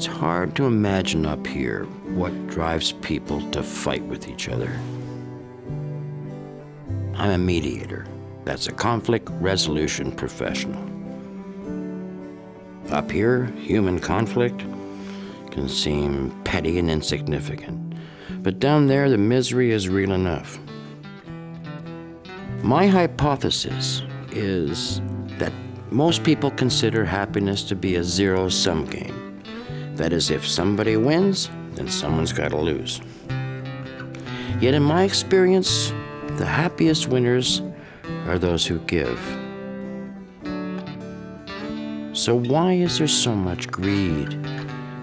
It's hard to imagine up here what drives people to fight with each other. I'm a mediator. That's a conflict resolution professional. Up here, human conflict can seem petty and insignificant, but down there, the misery is real enough. My hypothesis is that most people consider happiness to be a zero-sum game. That is, if somebody wins, then someone's got to lose. Yet in my experience, the happiest winners are those who give. So why is there so much greed,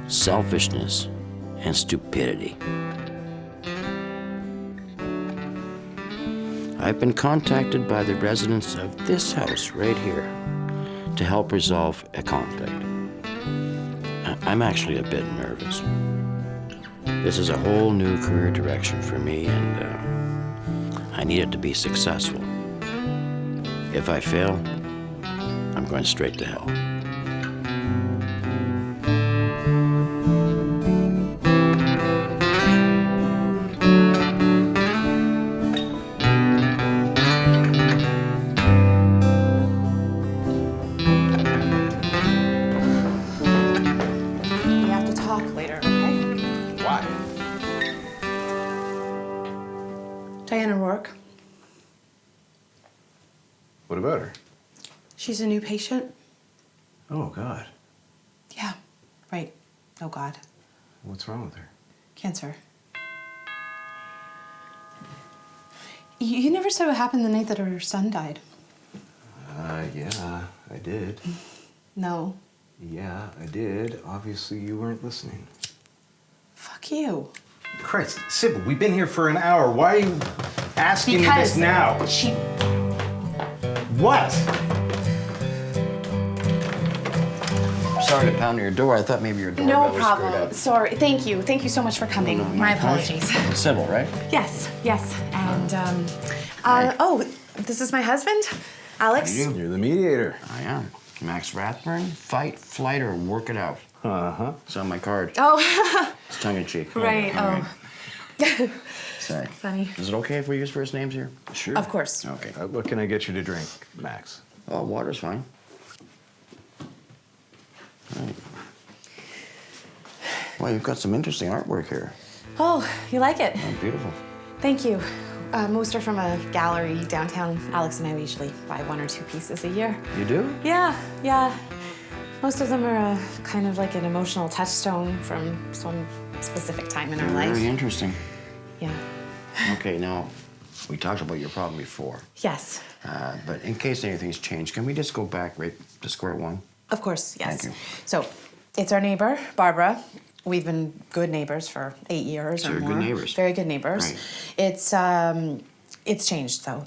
selfishness, and stupidity? I've been contacted by the residents of this house right here to help resolve a conflict. I'm actually a bit nervous. This is a whole new career direction for me, and I need it to be successful. If I fail, I'm going straight to hell. We have to talk later, okay? Why? Diana Rourke. What about her? She's a new patient. Oh, God. Yeah, right. Oh, God. What's wrong with her? Cancer. You never said what happened the night that her son died. Yeah, I did. No. Yeah, I did. Obviously, you weren't listening. Fuck you. Christ, Sybil, we've been here for an hour. Why are you asking me this now? She... What? Sorry to pound your door. I thought maybe your doorbell No was screwed problem. up. Sorry. Thank you. Thank you so much for coming. My apologies. Sybil, right? Yes, yes. And, oh, this is my husband, Alex. You're the mediator. I am. Max Rathburn, fight, flight, or work it out. Uh-huh. It's on my card. Oh, It's tongue-in-cheek. right. All Oh. Sorry. Funny. Is it okay if we use first names here? Sure. Of course. Okay. What can I get you to drink, Max? Oh, water's fine. Right. Well, you've got some interesting artwork here. Oh, you like it? Oh, beautiful. Thank you. Most are from a gallery downtown. Alex and I usually buy 1 or 2 pieces a year. You do? Yeah. Most of them are kind of like an emotional touchstone from some specific time in our life. Very interesting. Yeah. Okay, now, we talked about your problem before. Yes. But in case anything's changed, can we just go back right to square one? Of course, yes. Thank you. So, it's our neighbor, Barbara. We've been good neighbors for 8 years or Very more. good neighbors. Very good neighbors. Right. It's changed though.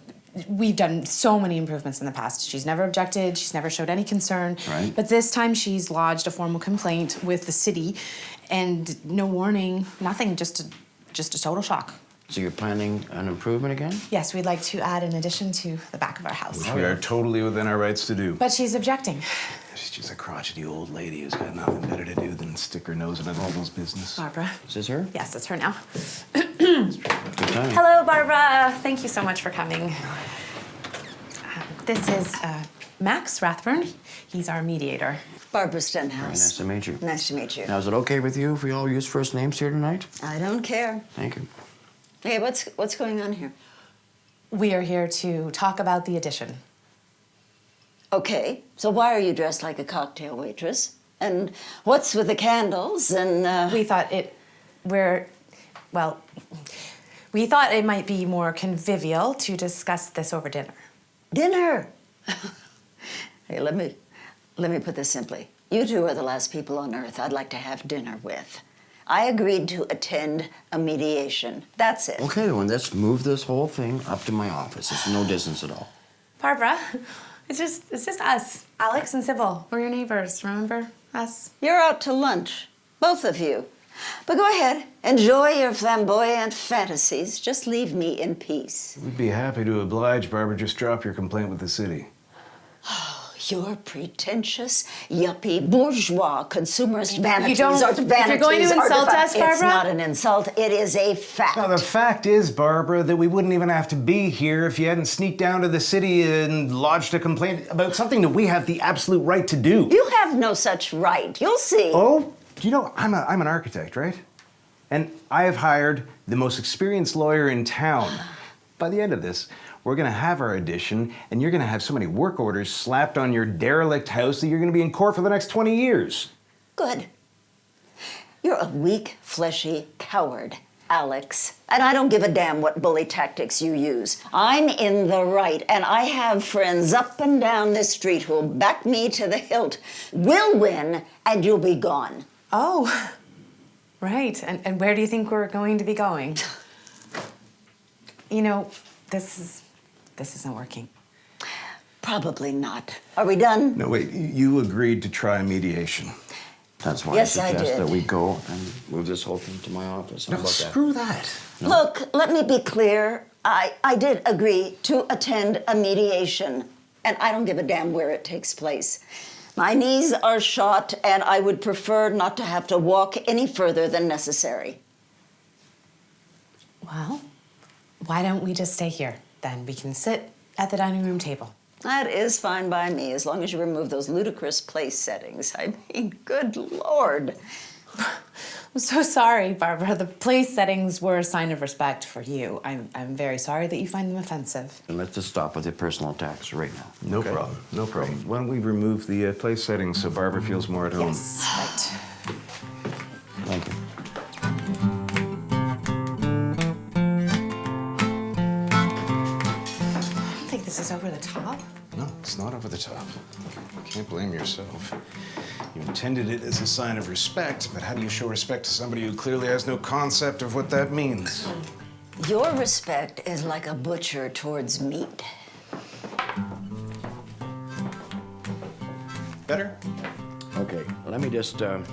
We've done so many improvements in the past. She's never objected. She's never showed any concern. Right. But this time she's lodged a formal complaint with the city, and no warning, nothing. Just a total shock. So you're planning an improvement again? Yes, we'd like to add an addition to the back of our house. Which we are totally within our rights to do. But she's objecting. She's just a crotchety old lady who's got nothing better to do than stick her nose in other people's business. Barbara. Is this her? Yes, it's her now. Good timing. Hello, Barbara. Thank you so much for coming. This is Max Rathburn. He's our mediator. Barbara Very nice Stenhouse. to meet you. Nice to meet you. Now, is it okay with you if we all use first names here tonight? I don't care. Thank you. Hey, what's going on here? We are here to talk about the addition. Okay, so why are you dressed like a cocktail waitress? And what's with the candles and, We thought we thought it might be more convivial to discuss this over dinner. dinner? Hey, let me put this simply. You two are the last people on earth I'd like to have dinner with. I agreed to attend a mediation. That's it. Okay, then let's move this whole thing up to my office. It's no distance at all. Barbara, it's just us, Alex and Sybil. We're your neighbors. Remember us? You're out to lunch, both of you. But go ahead, enjoy your flamboyant fantasies. Just leave me in peace. We'd be happy to oblige, Barbara. Just drop your complaint with the city. Your pretentious, yuppie, bourgeois, consumerist vanities don't- are if you're vanities. going to are insult the fact. us, Barbara? It's not an insult. It is a fact. Now, the fact is, Barbara, that we wouldn't even have to be here if you hadn't sneaked down to the city and lodged a complaint about something that we have the absolute right to do. You have no such right. You'll see. Oh, you know, I'm an architect, right? And I have hired the most experienced lawyer in town. By the end of this, we're gonna have our addition, and you're gonna have so many work orders slapped on your derelict house that you're gonna be in court for the next 20 years. Good. You're a weak, fleshy coward, Alex. And I don't give a damn what bully tactics you use. I'm in the right, and I have friends up and down this street who'll back me to the hilt. We'll win, and you'll be gone. Oh, right. And where do you think we're going to be going? You know, this isn't working. Probably not. Are we done? No, wait, you agreed to try mediation. That's why Yes, I I suggest did. that we go and move this whole thing to my office. How No, about that? screw that. Look, let me be clear. I did agree to attend a mediation, and I don't give a damn where it takes place. My knees are shot, and I would prefer not to have to walk any further than necessary. Well, why don't we just stay here? Then we can sit at the dining room table. That is fine by me, as long as you remove those ludicrous place settings. I mean, good Lord. I'm so sorry, Barbara. The place settings were a sign of respect for you. I'm very sorry that you find them offensive. And let's just stop with the personal attacks right now. No okay? problem, no problem. Why don't we remove the place settings so Barbara feels more at home? Yes, right. Thank you. I don't think this is over the top. No, it's not over the top. You can't blame yourself. You intended it as a sign of respect, but how do you show respect to somebody who clearly has no concept of what that means? Your respect is like a butcher towards meat. Better? Okay, let me just start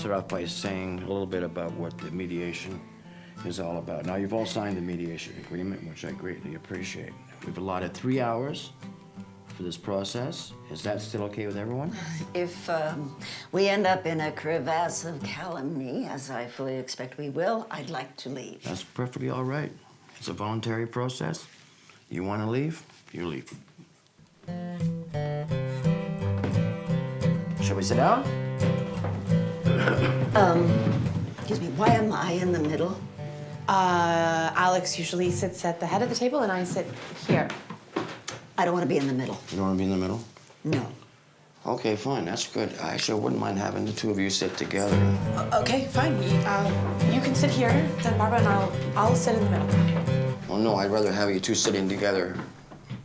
off by saying a little bit about what the mediation is all about. Now, you've all signed the mediation agreement, which I greatly appreciate. We've allotted 3 hours for this process. Is that still okay with everyone? If we end up in a crevasse of calumny, as I fully expect we will, I'd like to leave. That's perfectly all right. It's a voluntary process. You want to leave? You leave. Shall we sit down? Excuse me, why am I in the middle? Alex usually sits at the head of the table and I sit here. I don't want to be in the middle. You don't want to be in the middle? No. Okay, fine. That's good. I actually wouldn't mind having the two of you sit together. Okay, fine. You can sit here, then Barbara and I'll sit in the middle. Well, no, I'd rather have you two sitting together.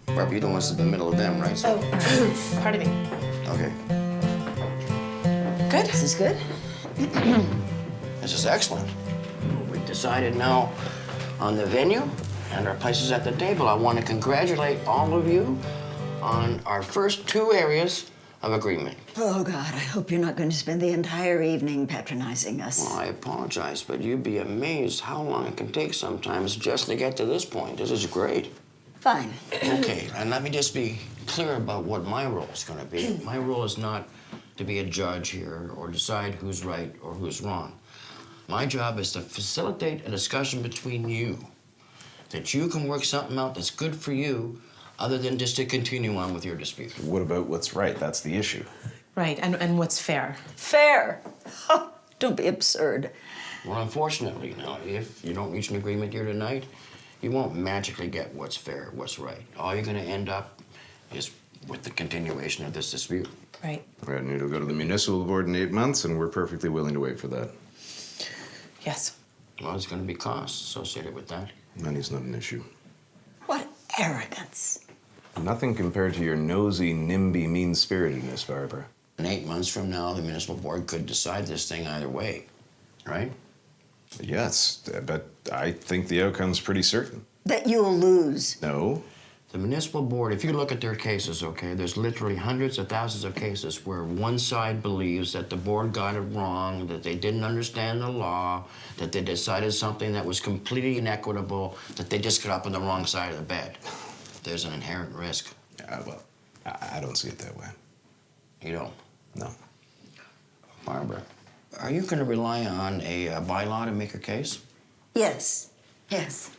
Barbara, you don't want to sit in the middle of them, right? So, Oh, pardon me. okay. Good? This is good? This is excellent. We've decided now on the venue and our places at the table. I want to congratulate all of you on our first 2 areas of agreement. Oh, God, I hope you're not going to spend the entire evening patronizing us. Well, I apologize, but you'd be amazed how long it can take sometimes just to get to this point. This is great. Fine. Okay, and let me just be clear about what my role is going to be. My role is not to be a judge here or decide who's right or who's wrong. My job is to facilitate a discussion between you, that you can work something out that's good for you other than just to continue on with your dispute. What about what's right? That's the issue. Right, and what's fair? Fair. Don't be absurd. Well, unfortunately, now, if you don't reach an agreement here tonight, you won't magically get what's fair, what's right. All you're going to end up is with the continuation of this dispute. Right. We're going to go to the municipal board in 8 months, and we're perfectly willing to wait for that. Yes. Well, there's going to be costs associated with that. Money's not an issue. What arrogance. Nothing compared to your nosy, NIMBY mean-spiritedness, Barbara. In 8 months from now, the municipal board could decide this thing either way, right? Yes, but I think the outcome's pretty certain. That you'll lose. No? The municipal board, if you look at their cases, okay, there's literally hundreds of thousands of cases where one side believes that the board got it wrong, that they didn't understand the law, that they decided something that was completely inequitable, that they just got up on the wrong side of the bed. There's an inherent risk. Well, I don't see it that way. You don't? No. Barbara, are you going to rely on a bylaw to make your case? Yes, yes.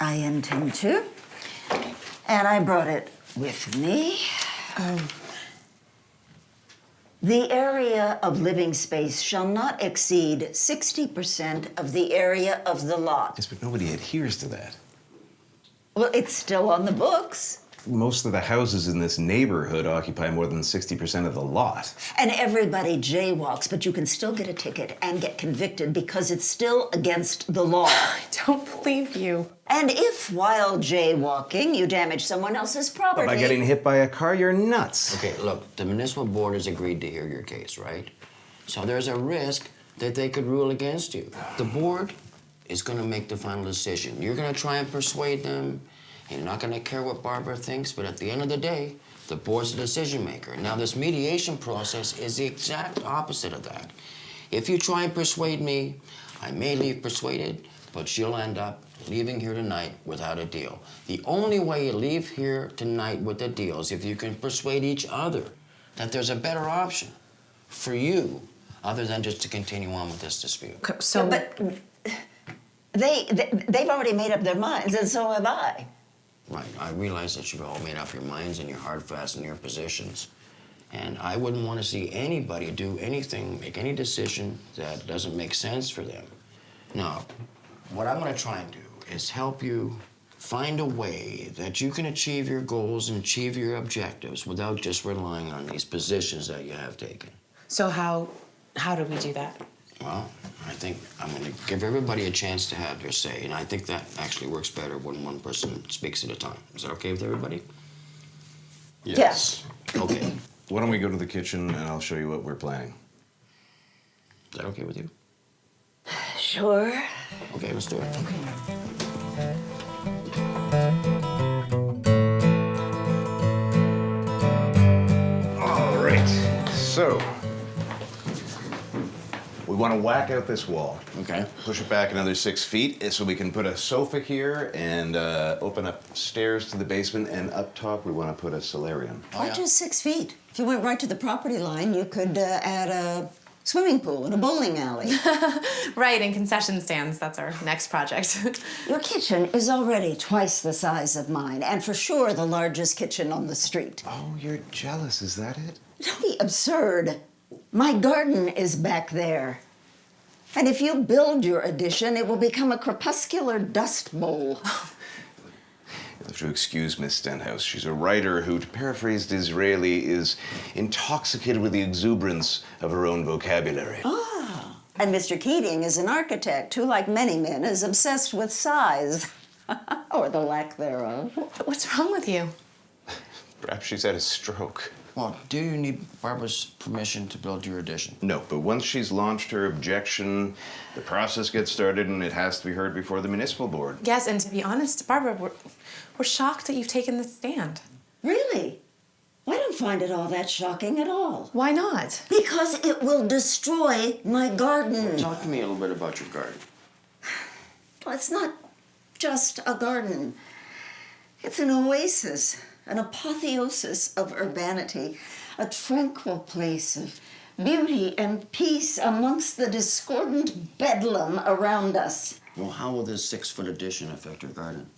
I intend to. And I brought it with me. The area of living space shall not exceed 60% of the area of the lot. Yes, but nobody adheres to that. Well, it's still on the books. Most of the houses in this neighborhood occupy more than 60% of the lot. And everybody jaywalks, but you can still get a ticket and get convicted because it's still against the law. I don't believe you. And if, while jaywalking, you damage someone else's property... By getting hit by a car, you're nuts. Okay, look, the municipal board has agreed to hear your case, right? So there's a risk that they could rule against you. The board is going to make the final decision. You're going to try and persuade them. You're not going to care what Barbara thinks, but at the end of the day, the board's the decision maker. Now, this mediation process is the exact opposite of that. If you try and persuade me, I may leave persuaded, but you'll end up leaving here tonight without a deal. The only way you leave here tonight with a deal is if you can persuade each other that there's a better option for you other than just to continue on with this dispute. So, Yeah, but they've already made up their minds, and so have I. Right, I realize that you've all made up your minds and you're hard fast in your positions. And I wouldn't want to see anybody do anything, make any decision that doesn't make sense for them. Now, what I'm going to try and do is help you find a way that you can achieve your goals and achieve your objectives without just relying on these positions that you have taken. so how do we do that? Well, I think I'm going to give everybody a chance to have their say, and I think that actually works better when one person speaks at a time. Is that okay with everybody? Yes. Okay. Why don't we go to the kitchen and I'll show you what we're planning? Is that okay with you? Sure. Okay, let's do it. All right, so we want to whack out this wall. Okay. Push it back another 6 feet so we can put a sofa here and open up stairs to the basement, and up top we want to put a solarium. Why just 6 feet? If you went right to the property line, you could add a swimming pool and a bowling alley. Right, and concession stands. That's our next project. Your kitchen is already twice the size of mine, and for sure the largest kitchen on the street. Oh, you're jealous, is that it? Don't be absurd. My garden is back there. And if you build your addition, it will become a crepuscular dust bowl. You'll have to excuse Miss Stenhouse. She's a writer who, to paraphrase Disraeli, is intoxicated with the exuberance of her own vocabulary. Ah. And Mr. Keating is an architect who, like many men, is obsessed with size. Or the lack thereof. What's wrong with you? Perhaps she's had a stroke. Well, do you need Barbara's permission to build your addition? No, but once she's launched her objection, the process gets started and it has to be heard before the municipal board. Yes, and to be honest, Barbara, we're shocked that you've taken the stand. Really? I don't find it all that shocking at all. Why not? Because it will destroy my garden. Talk to me a little bit about your garden. Well, it's not just a garden. It's an oasis, an apotheosis of urbanity, a tranquil place of beauty and peace amongst the discordant bedlam around us. Well, how will this 6-foot addition affect your garden?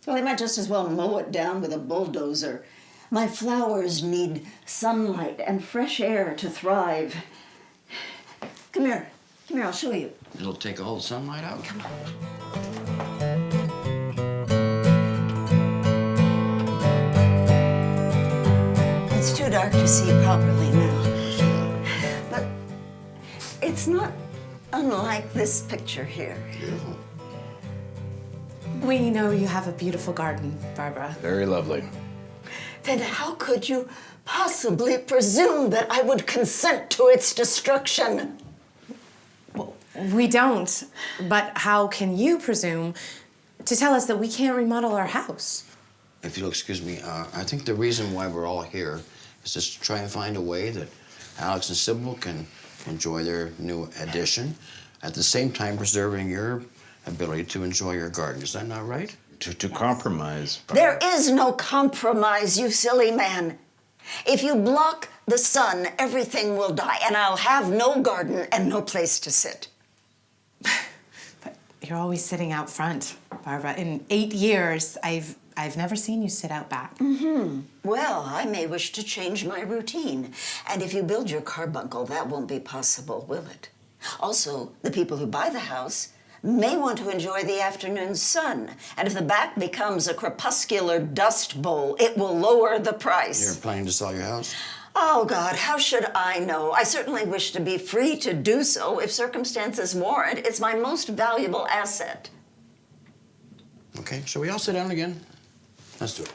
Well, I might just as well mow it down with a bulldozer. My flowers need sunlight and fresh air to thrive. Come here, I'll show you. It'll take all the sunlight out? Come on. It's too dark to see properly now. But it's not unlike this picture here. Beautiful. We know you have a beautiful garden, Barbara. Very lovely. Then how could you possibly presume that I would consent to its destruction? Well, we don't. But how can you presume to tell us that we can't remodel our house? If you'll excuse me, I think the reason why we're all here is just to try and find a way that Alex and Sybil can enjoy their new addition, at the same time preserving your ability to enjoy your garden. Is that not right? to compromise. There is no compromise, you silly man. If you block the sun, everything will die, and I'll have no garden and no place to sit. But you're always sitting out front, Barbara. In 8 years, I've never seen you sit out back. Well, I may wish to change my routine. And if you build your carbuncle, that won't be possible, will it? Also, the people who buy the house may want to enjoy the afternoon sun. And if the back becomes a crepuscular dust bowl, it will lower the price. You're planning to sell your house? Oh, God, how should I know? I certainly wish to be free to do so if circumstances warrant. It's my most valuable asset. Okay, shall we all sit down again? Let's do it.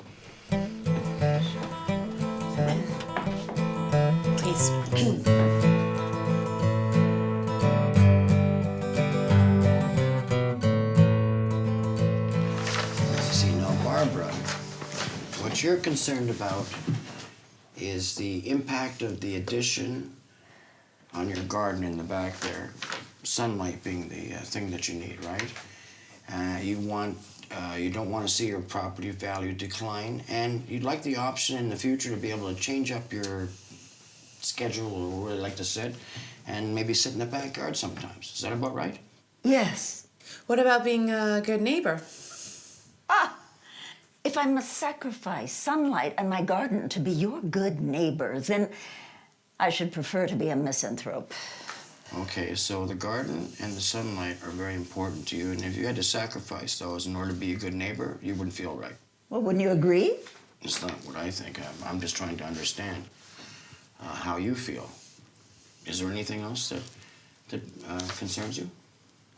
Please. See, now, Barbara, what you're concerned about is the impact of the addition on your garden in the back there. Sunlight being the thing that you need, right? You don't want to see your property value decline, and you'd like the option in the future to be able to change up your schedule, or where you like to sit, and maybe sit in the backyard sometimes. Is that about right? Yes. What about being a good neighbor? If I must sacrifice sunlight and my garden to be your good neighbor, then I should prefer to be a misanthrope. Okay, so the garden and the sunlight are very important to you, and if you had to sacrifice those in order to be a good neighbor, you wouldn't feel right. Well, wouldn't you agree? It's not what I think. I'm just trying to understand how you feel. Is there anything else that concerns you?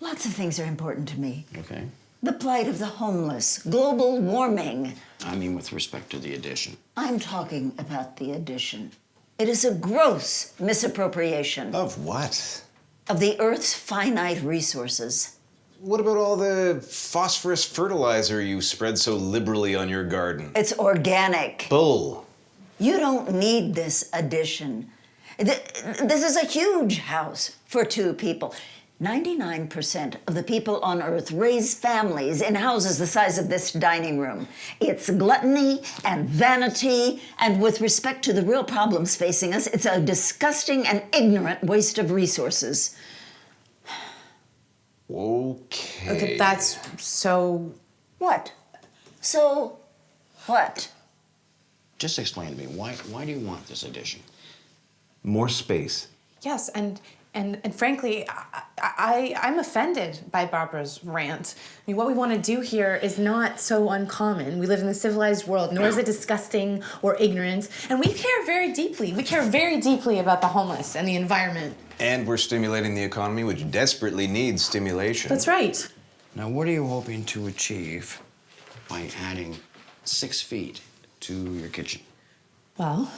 Lots of things are important to me. Okay. The plight of the homeless, global warming. I mean, with respect to the addition. I'm talking about the addition. It is a gross misappropriation Of what? of the Earth's finite resources. What about all the phosphorus fertilizer you spread so liberally on your garden? It's organic. Bull. You don't need this addition. This is a huge house for 2 people. 99% of the people on Earth raise families in houses the size of this dining room. It's gluttony and vanity, and with respect to the real problems facing us, it's a disgusting and ignorant waste of resources. Okay. Okay, that's so... What? So, what? Just explain to me, why do you want this addition? More space. Yes, and frankly, I'm offended by Barbara's rant. I mean, what we want to do here is not so uncommon. We live in the civilized world, nor is it disgusting or ignorant. And we care very deeply. We care very deeply about the homeless and the environment. And we're stimulating the economy, which desperately needs stimulation. That's right. Now, what are you hoping to achieve by adding 6 feet to your kitchen? Well,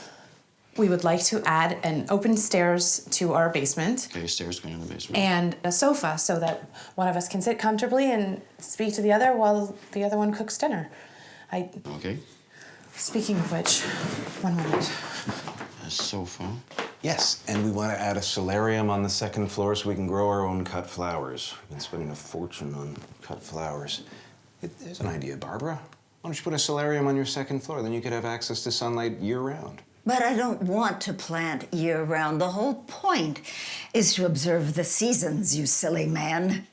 we would like to add an open stairs to our basement. Okay, stairs going in the basement. And a sofa so that one of us can sit comfortably and speak to the other while the other one cooks dinner. Okay. Speaking of which, one moment. A sofa. Yes, and we want to add a solarium on the 2nd floor so we can grow our own cut flowers. We've been spending a fortune on cut flowers. There's an idea, Barbara. Why don't you put a solarium on your 2nd floor? Then you could have access to sunlight year-round. But I don't want to plant year-round. The whole point is to observe the seasons, you silly man.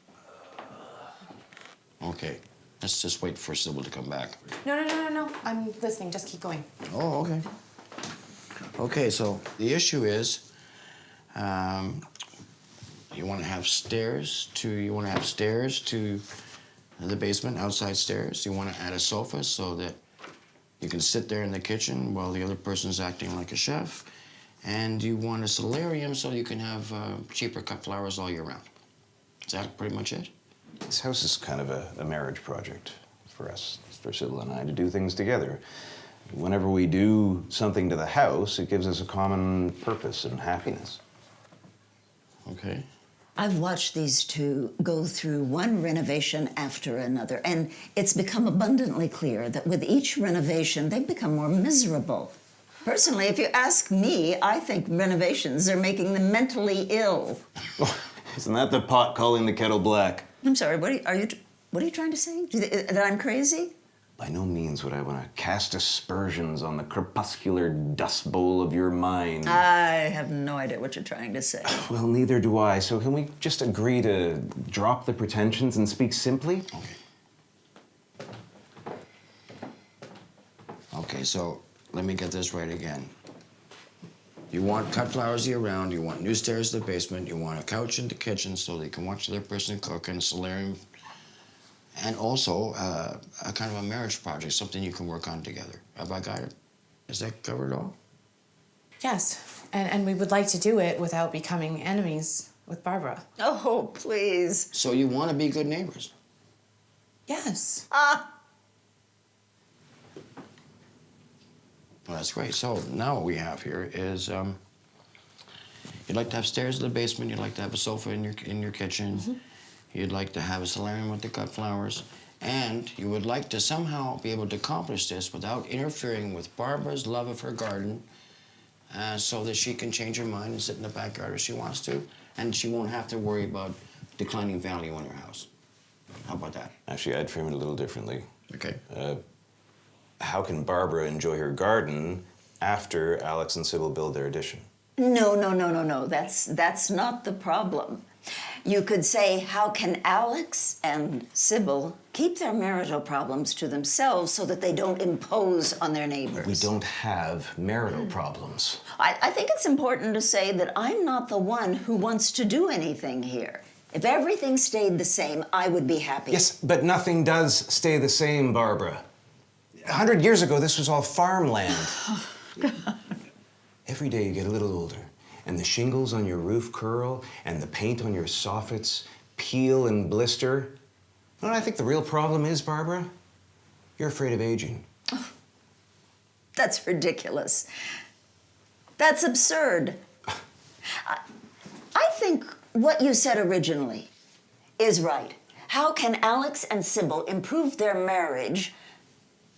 Okay. Let's just wait for Sybil to come back. No. I'm listening. Just keep going. Oh, okay. Okay, so the issue is, you want to have stairs to the basement, outside stairs. You want to add a sofa so that you can sit there in the kitchen while the other person's acting like a chef. And you want a solarium so you can have cheaper cut flowers all year round. Is that pretty much it? This house is kind of a marriage project for us, for Sybil and I, to do things together. Whenever we do something to the house, it gives us a common purpose and happiness. Okay. I've watched these 2 go through one renovation after another, and it's become abundantly clear that with each renovation, they've become more miserable. Personally, if you ask me, I think renovations are making them mentally ill. Isn't that the pot calling the kettle black? I'm sorry, what are you trying to say? That I'm crazy? By no means would I want to cast aspersions on the crepuscular dust bowl of your mind. I have no idea what you're trying to say. Well, neither do I. So can we just agree to drop the pretensions and speak simply? Okay, so let me get this right again. You want cut flowers year-round, you want new stairs to the basement, you want a couch in the kitchen so they can watch their person cook, and a solarium, and also a kind of a marriage project, something you can work on together. Have I got it? Is that covered all? Yes, and we would like to do it without becoming enemies with Barbara. Oh, please. So you want to be good neighbors? Yes. Well, that's great. So now what we have here is you'd like to have stairs in the basement. You'd like to have a sofa in your kitchen. Mm-hmm. You'd like to have a solarium with the cut flowers. And you would like to somehow be able to accomplish this without interfering with Barbara's love of her garden so that she can change her mind and sit in the backyard if she wants to. And she won't have to worry about declining value in her house. How about that? Actually, I'd frame it a little differently. Okay. How can Barbara enjoy her garden after Alex and Sybil build their addition? No. That's not the problem. You could say, how can Alex and Sybil keep their marital problems to themselves so that they don't impose on their neighbors? We don't have marital problems. I think it's important to say that I'm not the one who wants to do anything here. If everything stayed the same, I would be happy. Yes, but nothing does stay the same, Barbara. 100 years ago, this was all farmland. Oh, God. Every day you get a little older, and the shingles on your roof curl, and the paint on your soffits peel and blister. You know what I think the real problem is, Barbara? You're afraid of aging. Oh, that's ridiculous. That's absurd. I think what you said originally is right. How can Alex and Sybil improve their marriage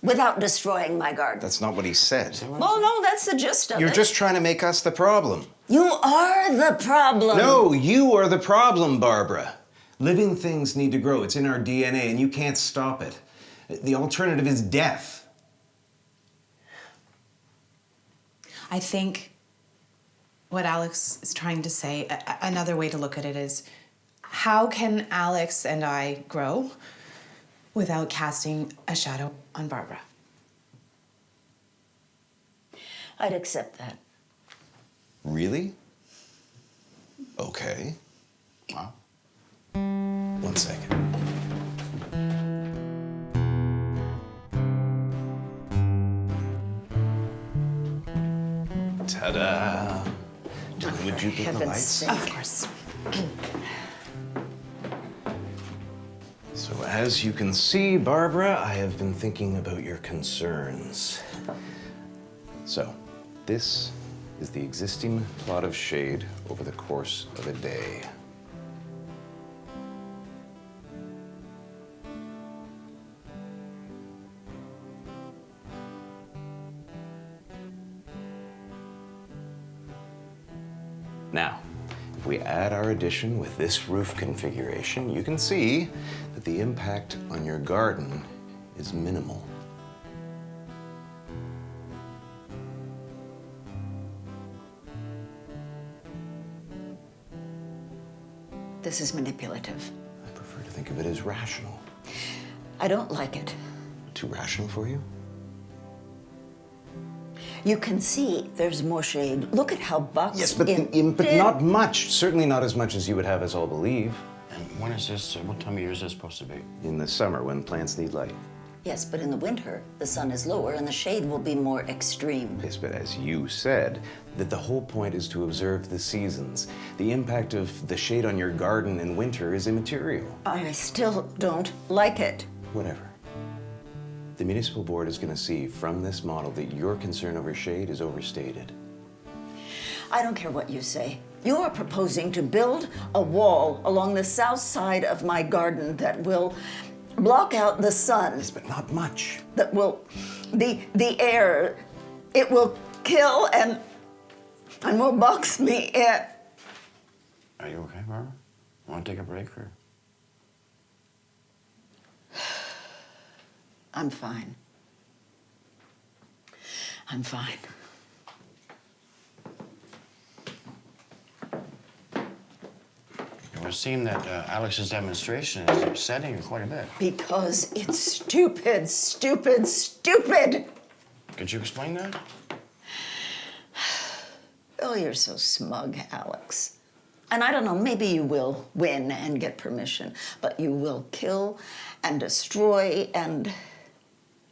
without destroying my garden? That's not what he said. Well, no, that's the gist of it. You're just trying to make us the problem. You are the problem. No, you are the problem, Barbara. Living things need to grow. It's in our DNA, and you can't stop it. The alternative is death. I think what Alex is trying to say, another way to look at it is, how can Alex and I grow without casting a shadow on Barbara? I'd accept that. Really? Okay. Wow. 1 second. Ta-da! Would you get the lights? sake. Of course. So as you can see, Barbara, I have been thinking about your concerns. So, this is the existing plot of shade over the course of a day. Now, if we add our addition with this roof configuration, you can see that the impact on your garden is minimal. This is manipulative. I prefer to think of it as rational. I don't like it. Too rational for you? You can see there's more shade. Look at how Buck's Yes, but not much. Certainly not as much as you would have us all believe. And when is this, what time of year is this supposed to be? In the summer, when plants need light. Yes, but in the winter, the sun is lower and the shade will be more extreme. Yes, but as you said, that the whole point is to observe the seasons. The impact of the shade on your garden in winter is immaterial. I still don't like it. Whatever. The municipal board is going to see from this model that your concern over shade is overstated. I don't care what you say. You are proposing to build a wall along the south side of my garden that will block out the sun. Yes, but not much. That will, the air, it will kill and will box me in. Are you okay, Barbara? Want to take a break or? I'm fine. I'm fine. It would seem that Alex's demonstration is upsetting you quite a bit. Because it's stupid, stupid, stupid! Could you explain that? Oh, you're so smug, Alex. And I don't know, maybe you will win and get permission, but you will kill and destroy, and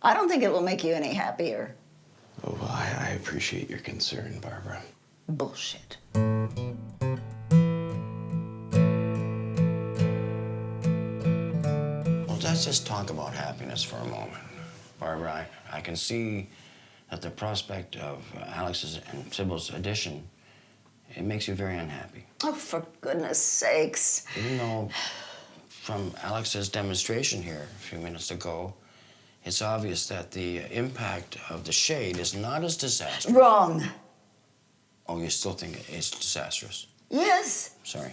I don't think it will make you any happier. Oh, well, I appreciate your concern, Barbara. Bullshit. Well, let's just talk about happiness for a moment. Barbara, I can see that the prospect of Alex's and Sybil's addition, it makes you very unhappy. Oh, for goodness sakes. Even though from Alex's demonstration here a few minutes ago, it's obvious that the impact of the shade is not as disastrous. Wrong. Oh, you still think it's disastrous? Yes. Sorry.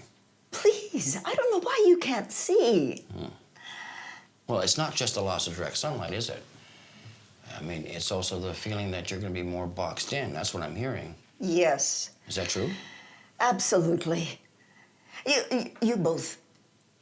Please, I don't know why you can't see. Well, it's not just the loss of direct sunlight, is it? I mean, it's also the feeling that you're going to be more boxed in. That's what I'm hearing. Yes. Is that true? Absolutely. You both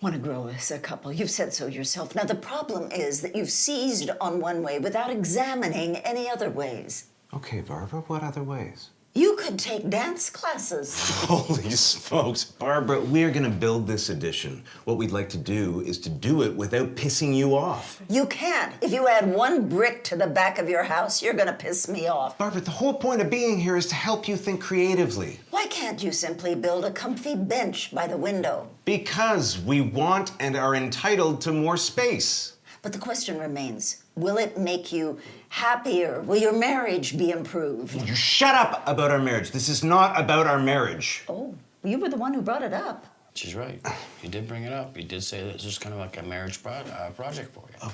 want to grow as a couple. You've said so yourself. Now, the problem is that you've seized on one way without examining any other ways. Okay, Barbara, what other ways? You could take dance classes. Holy smokes, Barbara, we're gonna build this addition. What we'd like to do is to do it without pissing you off. You can't. If you add one brick to the back of your house, you're gonna piss me off. Barbara, the whole point of being here is to help you think creatively. Why can't you simply build a comfy bench by the window? Because we want and are entitled to more space. But the question remains, will it make you happier? Will your marriage be improved? You shut up about our marriage. This is not about our marriage. Oh, you were the one who brought it up. She's right. You did bring it up. You did say that it's just kind of like a marriage project for you.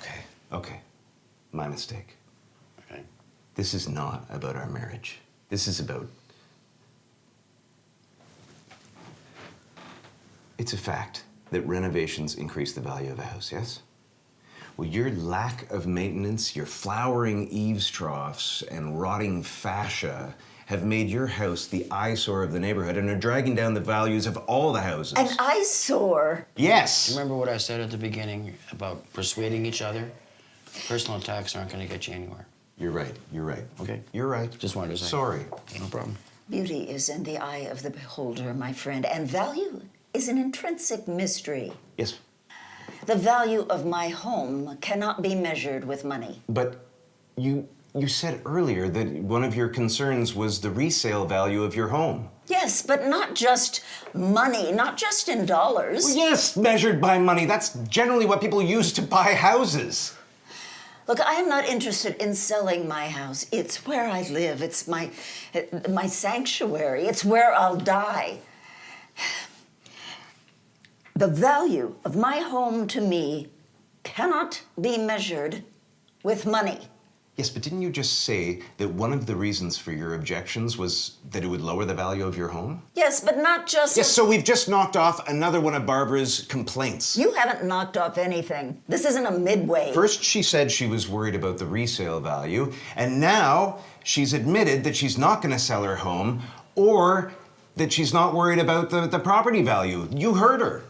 Okay. My mistake. Okay. This is not about our marriage. This is about... It's a fact that renovations increase the value of a house, yes? Well, your lack of maintenance, your flowering eaves troughs, and rotting fascia have made your house the eyesore of the neighborhood and are dragging down the values of all the houses. An eyesore? Yes! Remember what I said at the beginning about persuading each other? Personal attacks aren't going to get you anywhere. You're right. Okay. You're right. Just wanted to say. Sorry. No problem. Beauty is in the eye of the beholder, my friend, and value is an intrinsic mystery. Yes, The value of my home cannot be measured with money. but you said earlier that one of your concerns was the resale value of your home. Yes, but not just money, not just in dollars. Well, yes, measured by money. That's generally what people use to buy houses. Look, I am not interested in selling my house. It's where I live. It's my sanctuary. It's where I'll die. The value of my home to me cannot be measured with money. Yes, but didn't you just say that one of the reasons for your objections was that it would lower the value of your home? Yes, but not just... Yes, so we've just knocked off another one of Barbara's complaints. You haven't knocked off anything. This isn't a midway. First, she said she was worried about the resale value, and now she's admitted that she's not going to sell her home or that she's not worried about the property value. You heard her.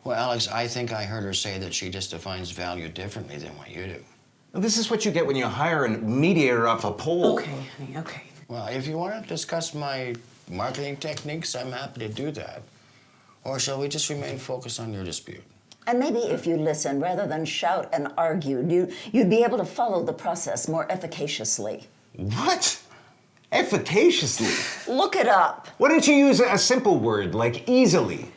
Well, Alex, I think I heard her say that she just defines value differently than what you do. Well, this is what you get when you hire a mediator off a pole. Okay, honey, okay. Well, if you want to discuss my marketing techniques, I'm happy to do that. Or shall we just remain focused on your dispute? And maybe if you listen rather than shout and argue, you'd be able to follow the process more efficaciously. What? Efficaciously? Look it up. Why don't you use a simple word like easily?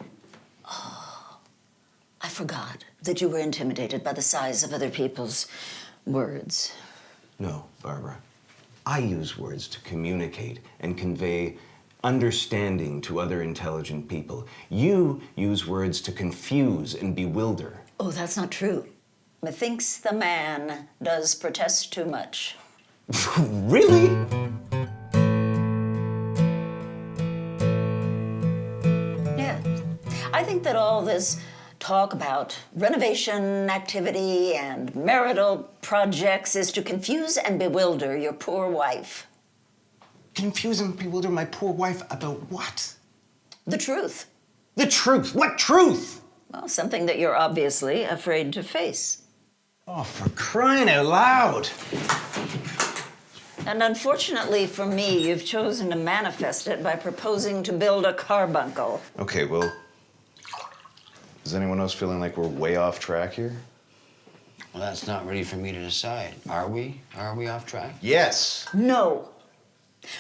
I forgot that you were intimidated by the size of other people's words. No, Barbara. I use words to communicate and convey understanding to other intelligent people. You use words to confuse and bewilder. Oh, that's not true. Methinks the man does protest too much. Really? Yeah. I think that all this talk about renovation activity and marital projects is to confuse and bewilder your poor wife. Confuse and bewilder my poor wife about what? The truth. The truth. What truth? Well, something that you're obviously afraid to face. Oh, for crying out loud. And unfortunately for me, you've chosen to manifest it by proposing to build a carbuncle. Okay, well, is anyone else feeling like we're way off track here? Well, that's not really for me to decide. Are we? Are we off track? Yes. No.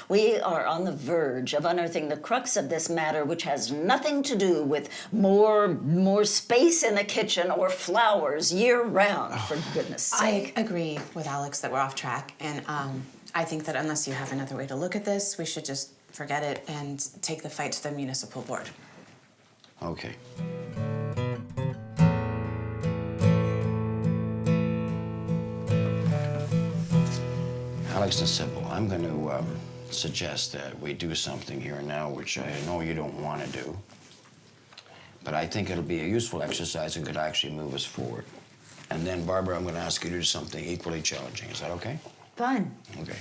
We are on the verge of unearthing the crux of this matter, which has nothing to do with more space in the kitchen or flowers year-round, for goodness sake. I agree with Alex that we're off track, and I think that unless you have another way to look at this, we should just forget it and take the fight to the municipal board. Okay. Alex and Sybil, I'm going to suggest that we do something here now, which I know you don't want to do. But I think it'll be a useful exercise and could actually move us forward. And then, Barbara, I'm going to ask you to do something equally challenging. Is that okay? Fine. Okay.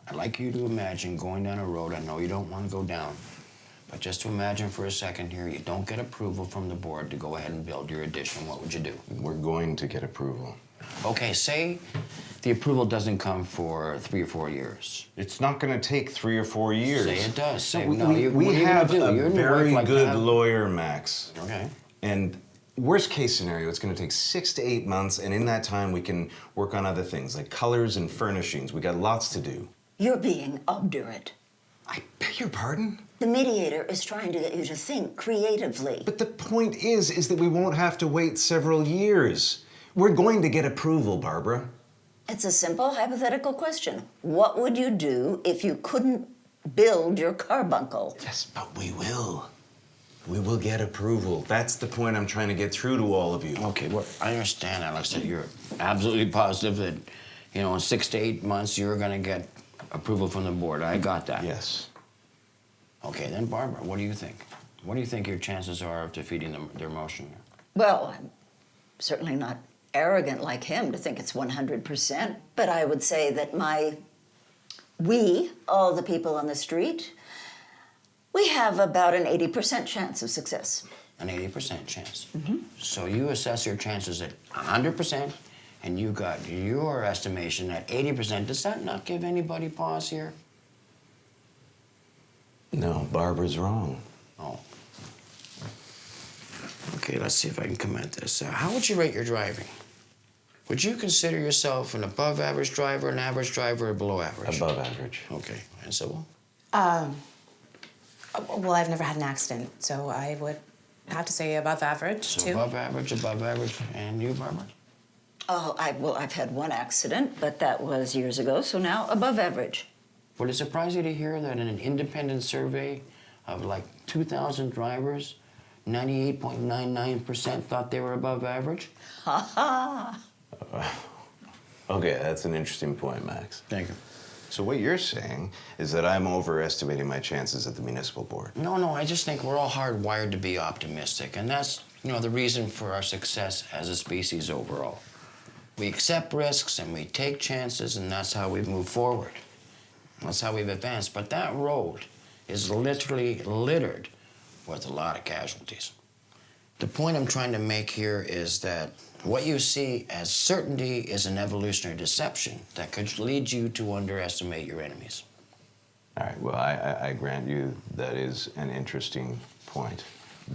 I'd like you to imagine going down a road I know you don't want to go down. But just to imagine for a second here, you don't get approval from the board to go ahead and build your addition. What would you do? We're going to get approval. Okay, say the approval doesn't come for 3 or 4 years. It's not going to take 3 or 4 years. Say it does. Say, we no, what are you have gonna do? a very good lawyer, Max. Okay. And worst case scenario, it's going to take 6 to 8 months, and in that time, we can work on other things like colors and furnishings. We got lots to do. You're being obdurate. I beg your pardon? The mediator is trying to get you to think creatively. But the point is that we won't have to wait several years. We're going to get approval, Barbara. It's a simple hypothetical question. What would you do if you couldn't build your carbuncle? Yes, but we will. We will get approval. That's the point I'm trying to get through to all of you. Okay, well, I understand, Alex, that you're absolutely positive that, in 6 to 8 months, you're going to get approval from the board. I got that. Yes. Okay, then, Barbara, what do you think? What do you think your chances are of defeating their motion? Well, I'm certainly not arrogant like him to think it's 100%, but I would say that we, all the people on the street, we have about an 80% chance of success. An 80% chance. Mm-hmm. So you assess your chances at 100%, and you got your estimation at 80%. Does that not give anybody pause here? No, Barbara's wrong. Oh. Okay, let's see if I can comment this. How would you rate your driving? Would you consider yourself an above-average driver, an average driver, or below average? Above average. Okay, and Sybil? Well, I've never had an accident, so I would have to say above average, So too. above average, and you, Barbara? Oh, I've had one accident, but that was years ago, so now above average. Would it surprise you to hear that in an independent survey of like 2,000 drivers, 98.99% thought they were above average? Ha ha! Okay, that's an interesting point, Max. Thank you. So what you're saying is that I'm overestimating my chances at the municipal board. No, I just think we're all hardwired to be optimistic, and that's, the reason for our success as a species overall. We accept risks and we take chances, and that's how we move forward. That's how we've advanced. But that road is literally littered with a lot of casualties. The point I'm trying to make here is that what you see as certainty is an evolutionary deception that could lead you to underestimate your enemies. All right, well, I grant you that is an interesting point.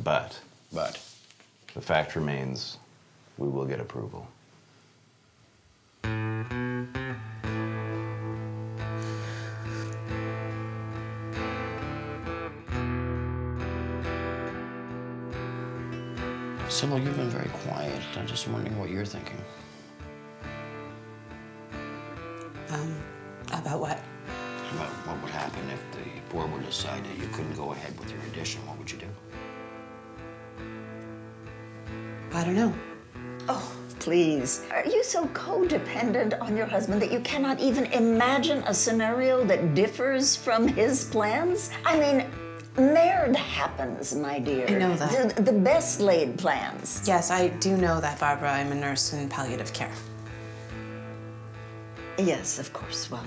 But the fact remains, we will get approval. Sybil, you've been very quiet. I'm just wondering what you're thinking. About what? About what would happen if the board would decide that you couldn't go ahead with your addition. What would you do? I don't know. Oh, please. Are you so codependent on your husband that you cannot even imagine a scenario that differs from his plans? I mean, Marriage happens, my dear. I know that. The best laid plans. Yes, I do know that, Barbara. I'm a nurse in palliative care. Yes, of course. Well,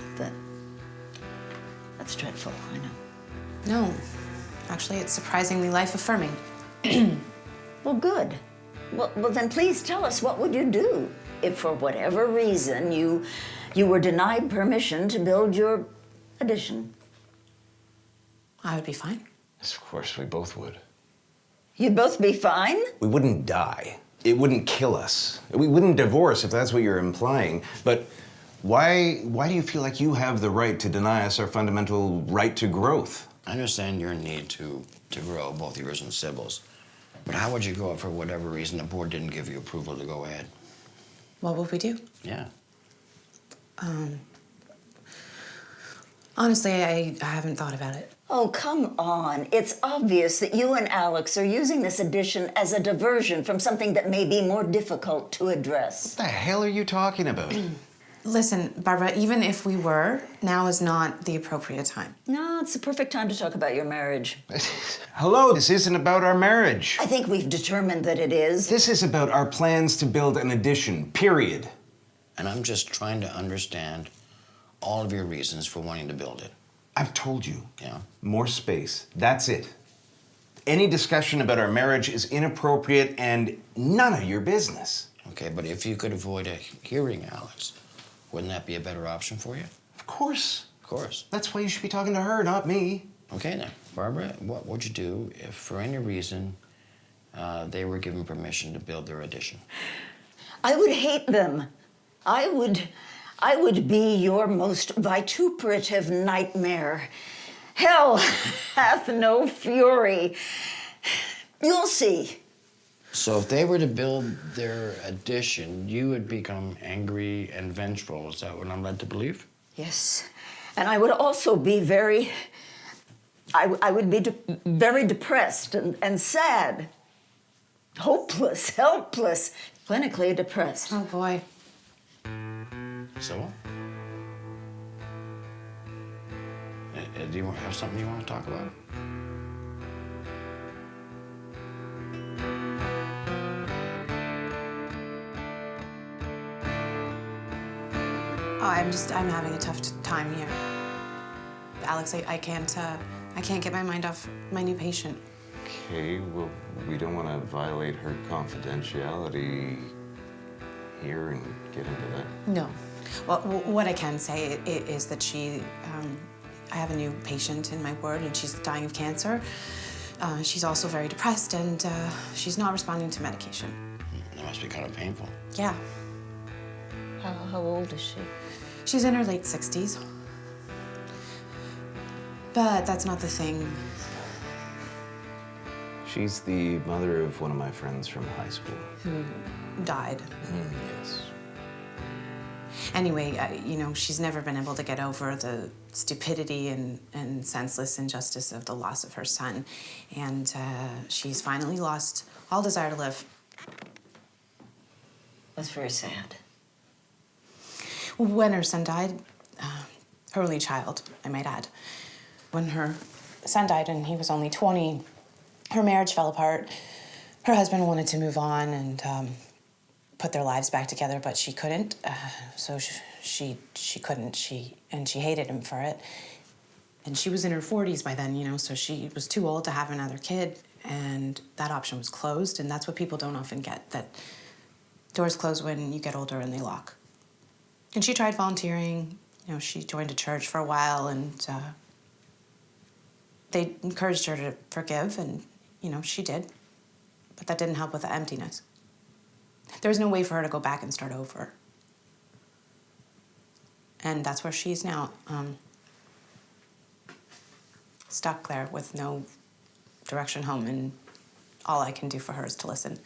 that's dreadful, I know. No, actually, it's surprisingly life-affirming. Well, good. Well, then please tell us, what would you do if for whatever reason you were denied permission to build your addition? I would be fine. Yes, of course, we both would. You'd both be fine? We wouldn't die. It wouldn't kill us. We wouldn't divorce, if that's what you're implying. But why do you feel like you have the right to deny us our fundamental right to growth? I understand your need to grow, both yours and Sybil's. But how would you grow if for whatever reason the board didn't give you approval to go ahead? What would we do? Yeah. Honestly, I haven't thought about it. Oh, come on. It's obvious that you and Alex are using this addition as a diversion from something that may be more difficult to address. What the hell are you talking about? Listen, Barbara, even if we were, now is not the appropriate time. No, it's the perfect time to talk about your marriage. Hello, this isn't about our marriage. I think we've determined that it is. This is about our plans to build an addition, period. And I'm just trying to understand all of your reasons for wanting to build it. I've told you. Yeah? More space. That's it. Any discussion about our marriage is inappropriate and none of your business. Okay, but if you could avoid a hearing, Alex, wouldn't that be a better option for you? Of course. Of course. That's why you should be talking to her, not me. Okay then, Barbara, what would you do if for any reason they were given permission to build their addition? I would hate them. I would be your most vituperative nightmare. Hell hath no fury. You'll see. So if they were to build their addition, you would become angry and vengeful. Is that what I'm led to believe? Yes, and I would also be very depressed and sad. Hopeless, helpless, clinically depressed. Oh, boy. So? Do you have something you want to talk about? Oh, I'm having a tough time here. Alex, I can't get my mind off my new patient. Okay, well, we don't want to violate her confidentiality here and get into that. No. Well, what I can say is that I have a new patient in my ward and she's dying of cancer. She's also very depressed and she's not responding to medication. That must be kind of painful. Yeah. How old is she? She's in her late 60s. But that's not the thing. She's the mother of one of my friends from high school. Who died. Yes. Anyway, she's never been able to get over the stupidity and senseless injustice of the loss of her son. And she's finally lost all desire to live. That's very sad. When her son died, her only child, I might add, when her son died and he was only 20, her marriage fell apart. Her husband wanted to move on and put their lives back together, but she couldn't. So she couldn't. She hated him for it. And she was in her 40s by then, so she was too old to have another kid. And that option was closed, and that's what people don't often get, that doors close when you get older and they lock. And she tried volunteering. She joined a church for a while, and they encouraged her to forgive, and, she did. But that didn't help with the emptiness. There was no way for her to go back and start over. And that's where she's now, stuck there with no direction home, and all I can do for her is to listen.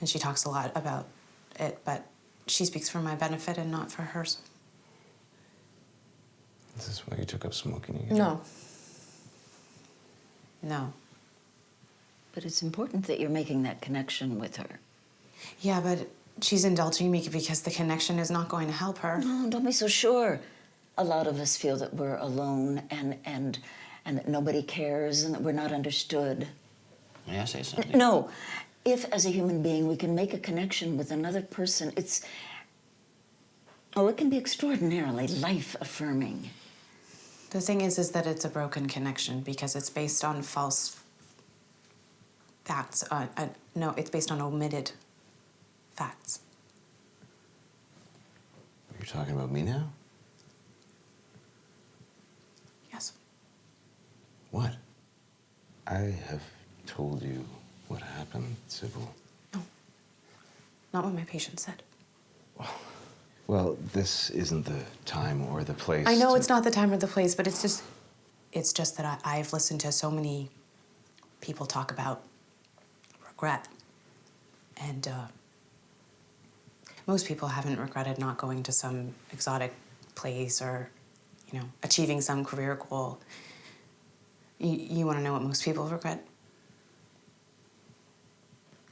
And she talks a lot about it, but she speaks for my benefit and not for hers. Is this why you took up smoking again? No. No. But it's important that you're making that connection with her. Yeah, but she's indulging me because the connection is not going to help her. No, don't be so sure. a lot of us feel that we're alone and that nobody cares and that we're not understood. May I say something? No. If, as a human being, we can make a connection with another person, it can be extraordinarily life-affirming. The thing is that it's a broken connection because it's based on false facts. No, it's based on omitted facts. You're talking about me now? Yes. What? I have told you what happened, Sybil. No. Not what my patient said. Well, this isn't the time or the place. I know it's not the time or the place, but it's just that I've listened to so many people talk about regret. And most people haven't regretted not going to some exotic place or, achieving some career goal. You want to know what most people regret?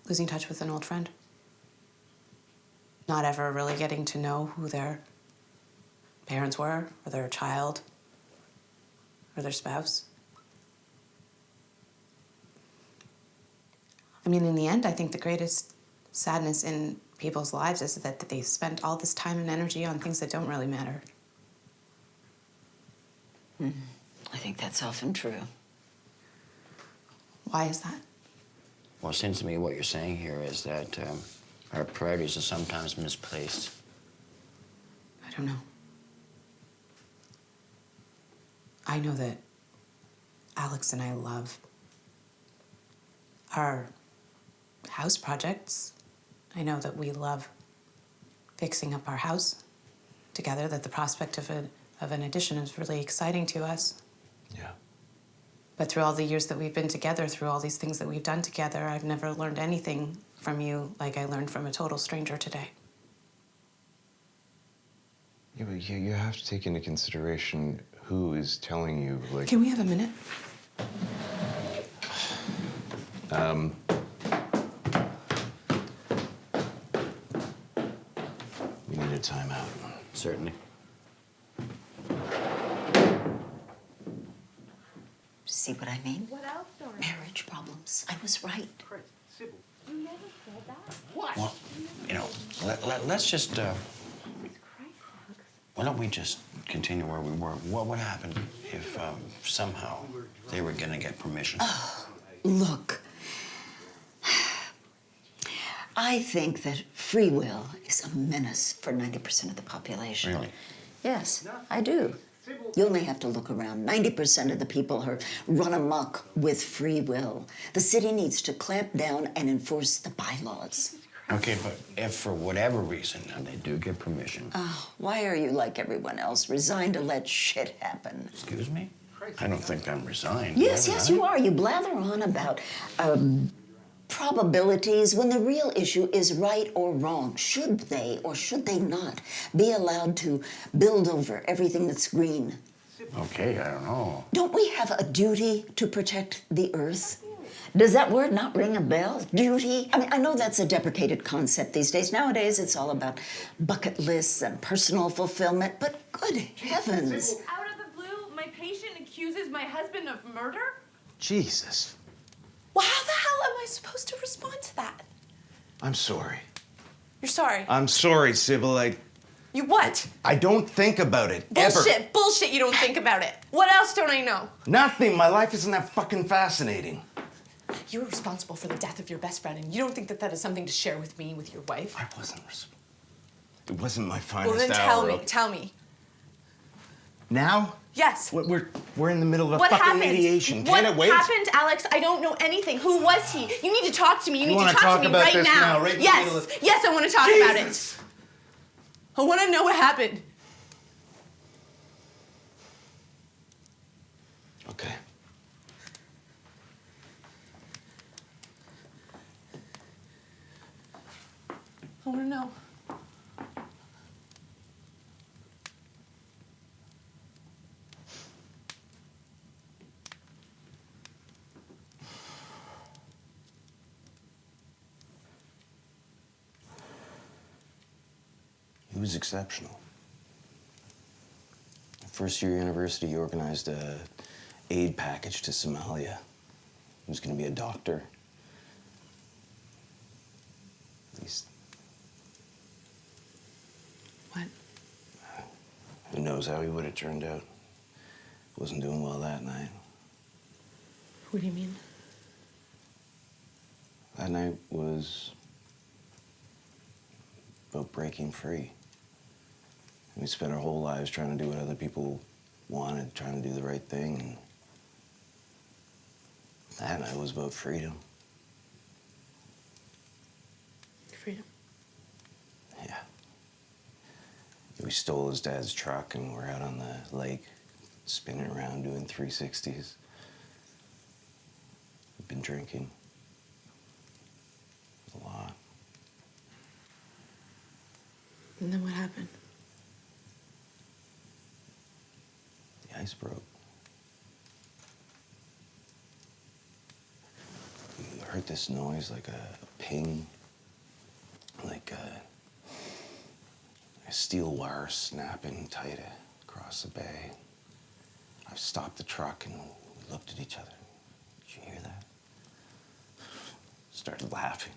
Losing touch with an old friend. Not ever really getting to know who their parents were, or their child, or their spouse. I mean, in the end, I think the greatest sadness in people's lives is that they spent all this time and energy on things that don't really matter. I think that's often true. Why is that? Well, it seems to me what you're saying here is that our priorities are sometimes misplaced. I don't know. I know that Alex and I love our house projects. I know that we love fixing up our house together, that the prospect of an addition is really exciting to us. Yeah. But through all the years that we've been together, through all these things that we've done together, I've never learned anything from you like I learned from a total stranger today. Yeah, but you have to take into consideration who is telling you, like... Can we have a minute? We need a timeout. Certainly. See what I mean? What else, Dora? Marriage problems. I was right. You never said that. What? Well, let's just, Jesus Christ, Alex. why don't we just continue where we were? What would happen if somehow they were gonna get permission? Look, I think that free will is a menace for 90% of the population. Really? Yes, I do. You only have to look around. 90% of the people are run amok with free will. The city needs to clamp down and enforce the bylaws. Okay, but if for whatever reason now they do get permission, Why are you like everyone else, resigned to let shit happen? excuse me? I don't think I'm resigned. Yes, am yes, I? you are. You blather on about probabilities when the real issue is right or wrong. Should they or should they not be allowed to build over everything that's green? Okay, I don't know. Don't we have a duty to protect the earth? Does that word not ring a bell? Duty? I mean, I know that's a deprecated concept these days. Nowadays, it's all about bucket lists and personal fulfillment, but good heavens. Out of the blue, my patient accuses my husband of murder? Jesus. Well, how the hell am I supposed to respond to that? I'm sorry. You're sorry. I'm sorry, Sybil. You what? I don't think about it, ever. Bullshit, bullshit, you don't think about it. What else don't I know? Nothing. My life isn't that fucking fascinating. You were responsible for the death of your best friend, and you don't think that that is something to share with me, with your wife? I wasn't It wasn't my finest Well, then hour. tell me. Now? Yes. We're in the middle of a What fucking happened? mediation. What Can it wait? happened, Alex? I don't know anything. Who was he? You need to talk to me. You need wanna to talk to me about right this now, right in the yes. middle of- Yes, I want to talk about it. I want to know what happened. Okay. I want to know. He was exceptional. first year university, he organized a aid package to Somalia. He was going to be a doctor. At least. What? Who knows how he would have turned out. Wasn't doing well that night. What do you mean? That night was about breaking free. We spent our whole lives trying to do what other people wanted, trying to do the right thing. And that night was about freedom. Freedom. Yeah. We stole his dad's truck and we're out on the lake, spinning around doing 360s. We've been drinking. A lot. And then what happened? The ice broke. We heard this noise like a ping, like a steel wire snapping tight across the bay. I stopped the truck and we looked at each other. Did you hear that? Started laughing.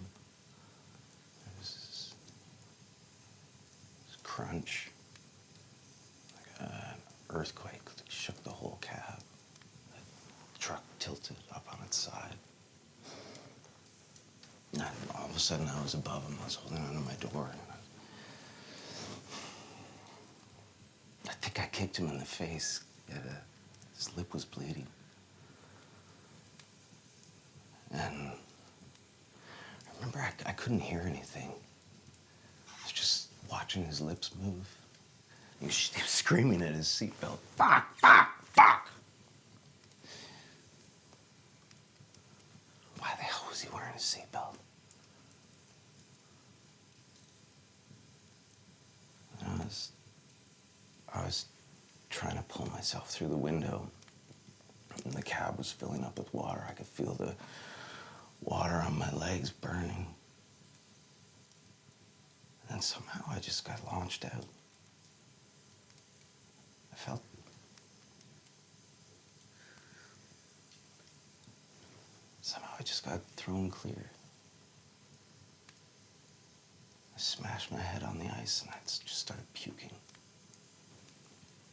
There was this crunch, like an earthquake that shook the whole cab. The truck tilted up on its side. And all of a sudden, I was above him. I was holding onto my door. And I think I kicked him in the face. His lip was bleeding. And I remember I couldn't hear anything. I was just watching his lips move. He was screaming at his seatbelt. Fuck, fuck, fuck! Why the hell was he wearing a seatbelt? I was trying to pull myself through the window, and the cab was filling up with water. I could feel the water on my legs burning. And somehow I just got launched out. Somehow I just got thrown clear. I smashed my head on the ice and I just started puking.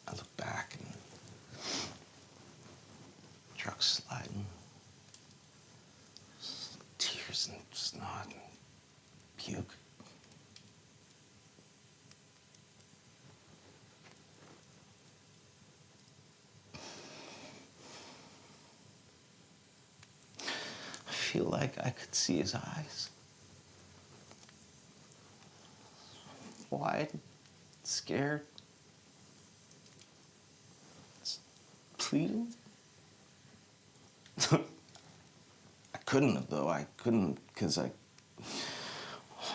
I looked back and the truck's sliding. Tears and snot and puke. I feel like I could see his eyes. Wide, scared, pleading. I couldn't have, though. I couldn't, because all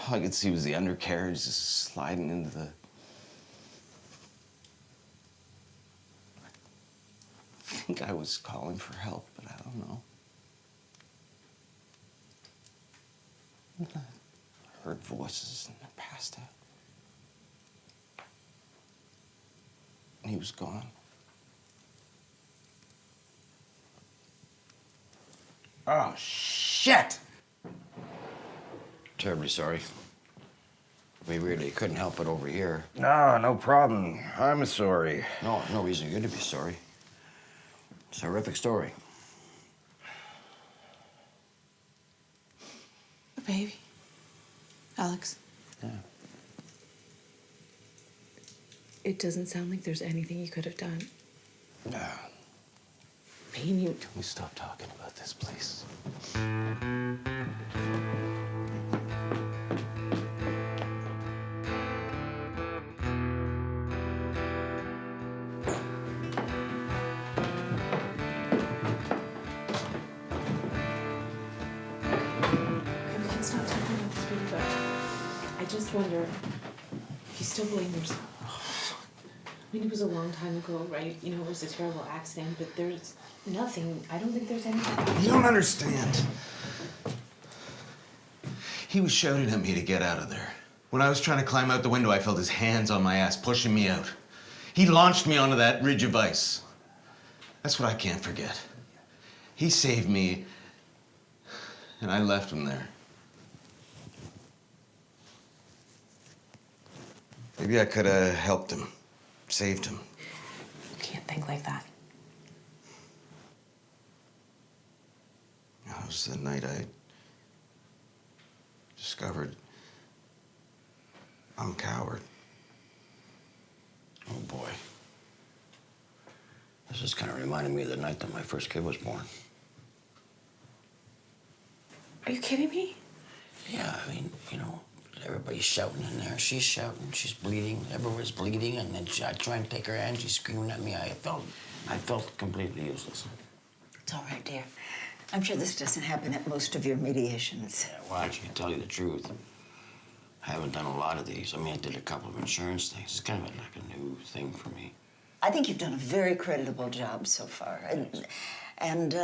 I could see was the undercarriage just sliding into the... I think I was calling for help, but I don't know. I heard voices and I passed out. And he was gone. Oh, shit! Terribly sorry. We really couldn't help it over here. No, no problem. I'm sorry. No reason for you to be sorry. It's a horrific story. A baby. Alex. Yeah. It doesn't sound like there's anything you could have done. Yeah. Pain you. Can we stop talking about this, please? We can stop talking about this, baby, but I just wonder if you still believe in yourself. I mean, it was a long time ago, right? You know, it was a terrible accident, but there's nothing. I don't think there's anything. You don't understand. He was shouting at me to get out of there. When I was trying to climb out the window, I felt his hands on my ass, pushing me out. He launched me onto that ridge of ice. That's what I can't forget. He saved me, and I left him there. Maybe I could have helped him, saved him. You can't think like that. That was the night I discovered I'm a coward. Oh boy. This is kind of reminding me of the night that my first kid was born. Are you kidding me? Yeah, I mean, you know, everybody's shouting in there. She's shouting, she's bleeding, everyone's bleeding, and then I try and take her hand, she's screaming at me. I felt completely useless. It's all right, dear. I'm sure this doesn't happen at most of your mediations. Yeah, well, actually, to tell you the truth, I haven't done a lot of these. I mean, I did a couple of insurance things. It's kind of like a new thing for me. I think you've done a very creditable job so far. And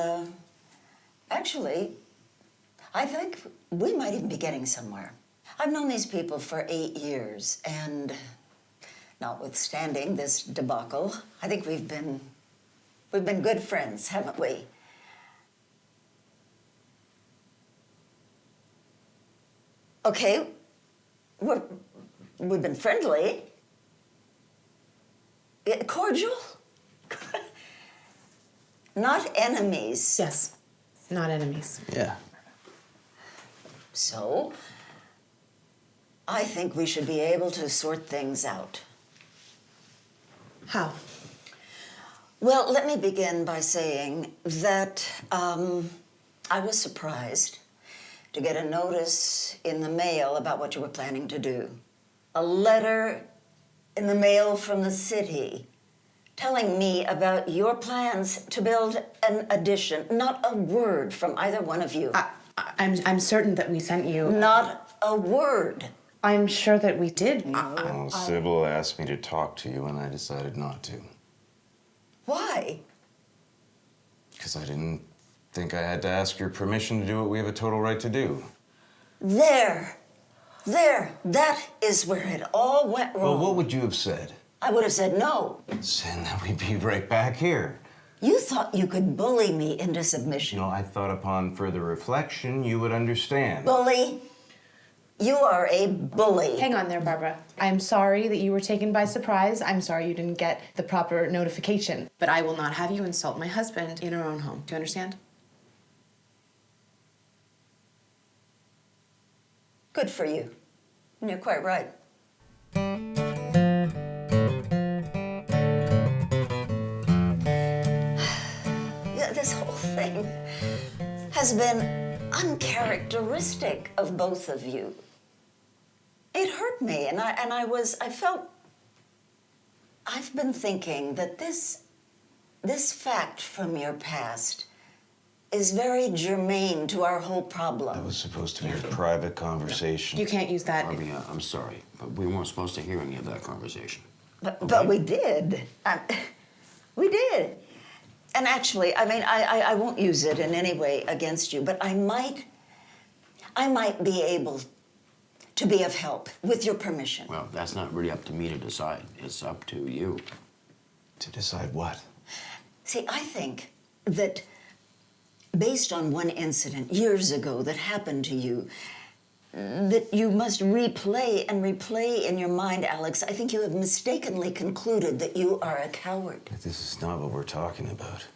actually, I think we might even be getting somewhere. I've known these people for 8 years, and notwithstanding this debacle, I think we've been good friends, haven't we? Okay, we've been friendly. Cordial? Not enemies. Yes, not enemies. Yeah. So, I think we should be able to sort things out. How? Well, let me begin by saying that I was surprised to get a notice in the mail about what you were planning to do. A letter in the mail from the city telling me about your plans to build an addition. Not a word from either one of you. I'm certain that we sent you. Not a word. I'm sure that we did. Well, Sybil asked me to talk to you, and I decided not to. Why? Because I didn't think I had to ask your permission to do what we have a total right to do. There, that is where it all went wrong. Well, what would you have said? I would have said no. Saying that we'd be right back here. You thought you could bully me into submission. You know, I thought upon further reflection, you would understand. Bully? You are a bully. Hang on there, Barbara. I'm sorry that you were taken by surprise. I'm sorry you didn't get the proper notification. But I will not have you insult my husband in our own home. Do you understand? Good for you. And you're quite right. Yeah, this whole thing has been uncharacteristic of both of you. It hurt me, and I felt, I've been thinking that this fact from your past is very germane to our whole problem. That was supposed to be a private conversation. You can't use that. Barbie, I'm sorry, but we weren't supposed to hear any of that conversation. But we did. We did. And actually, I mean, I won't use it in any way against you, but I might be able to be of help, with your permission. Well, that's not really up to me to decide. It's up to you. To decide what? See, I think that based on one incident years ago that happened to you, that you must replay and replay in your mind, Alex. I think you have mistakenly concluded that you are a coward. This is not what we're talking about.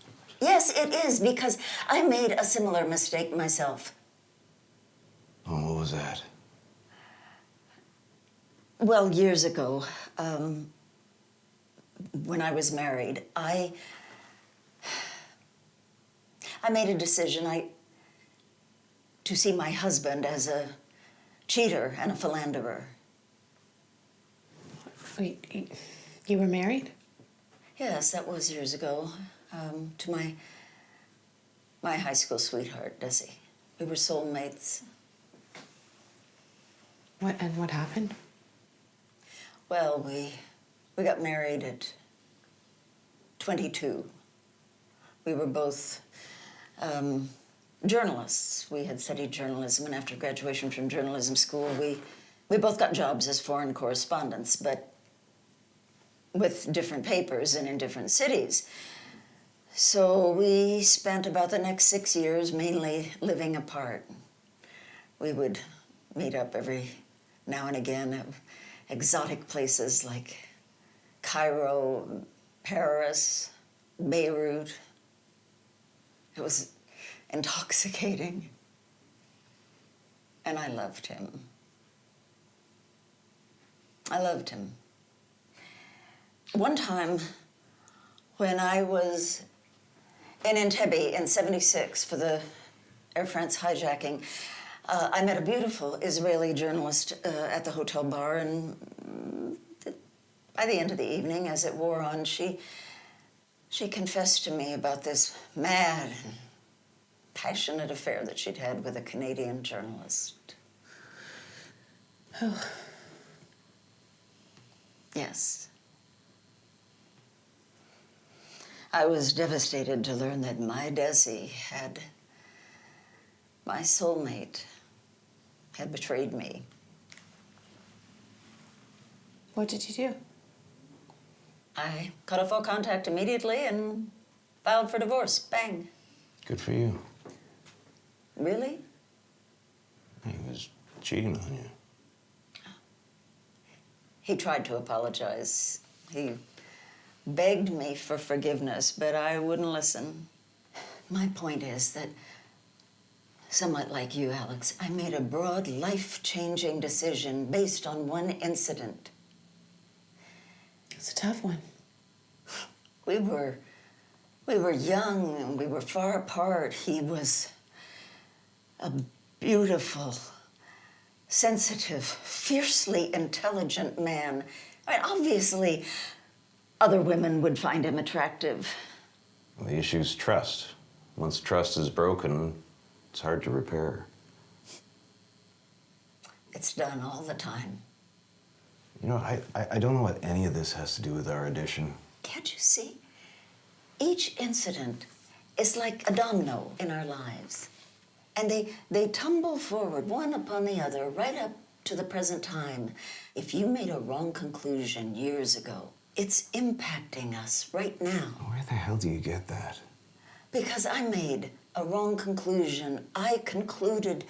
Yes, it is, because I made a similar mistake myself. Oh, what was that? Well, years ago, when I was married, I made a decision to see my husband as a cheater and a philanderer. Wait, you were married? Yes, that was years ago, to my high school sweetheart, Desi. We were soulmates. What happened? Well, we got married at 22. We were both journalists. We had studied journalism, and after graduation from journalism school, we both got jobs as foreign correspondents, but with different papers and in different cities. So we spent about the next 6 years mainly living apart. We would meet up every now and again at exotic places like Cairo, Paris, Beirut. It was intoxicating. And I loved him. I loved him. One time, when I was in Entebbe in '76 for the Air France hijacking, I met a beautiful Israeli journalist at the hotel bar, and by the end of the evening, as it wore on, she confessed to me about this mad and passionate affair that she'd had with a Canadian journalist. Oh. Yes. I was devastated to learn that my Desi my soulmate, had betrayed me. What did you do? I cut off all contact immediately and filed for divorce. Bang. Good for you. Really? He was cheating on you. He tried to apologize. He begged me for forgiveness, but I wouldn't listen. My point is that, somewhat like you, Alex, I made a broad, life-changing decision based on one incident. It's a tough one. We were young and we were far apart. He was a beautiful, sensitive, fiercely intelligent man. I mean, obviously, other women would find him attractive. Well, the issue's trust. Once trust is broken, it's hard to repair. It's done all the time. You know, I don't know what any of this has to do with our addition. Can't you see? Each incident is like a domino in our lives. And they tumble forward one upon the other right up to the present time. If you made a wrong conclusion years ago, it's impacting us right now. Where the hell do you get that? Because I made a wrong conclusion. I concluded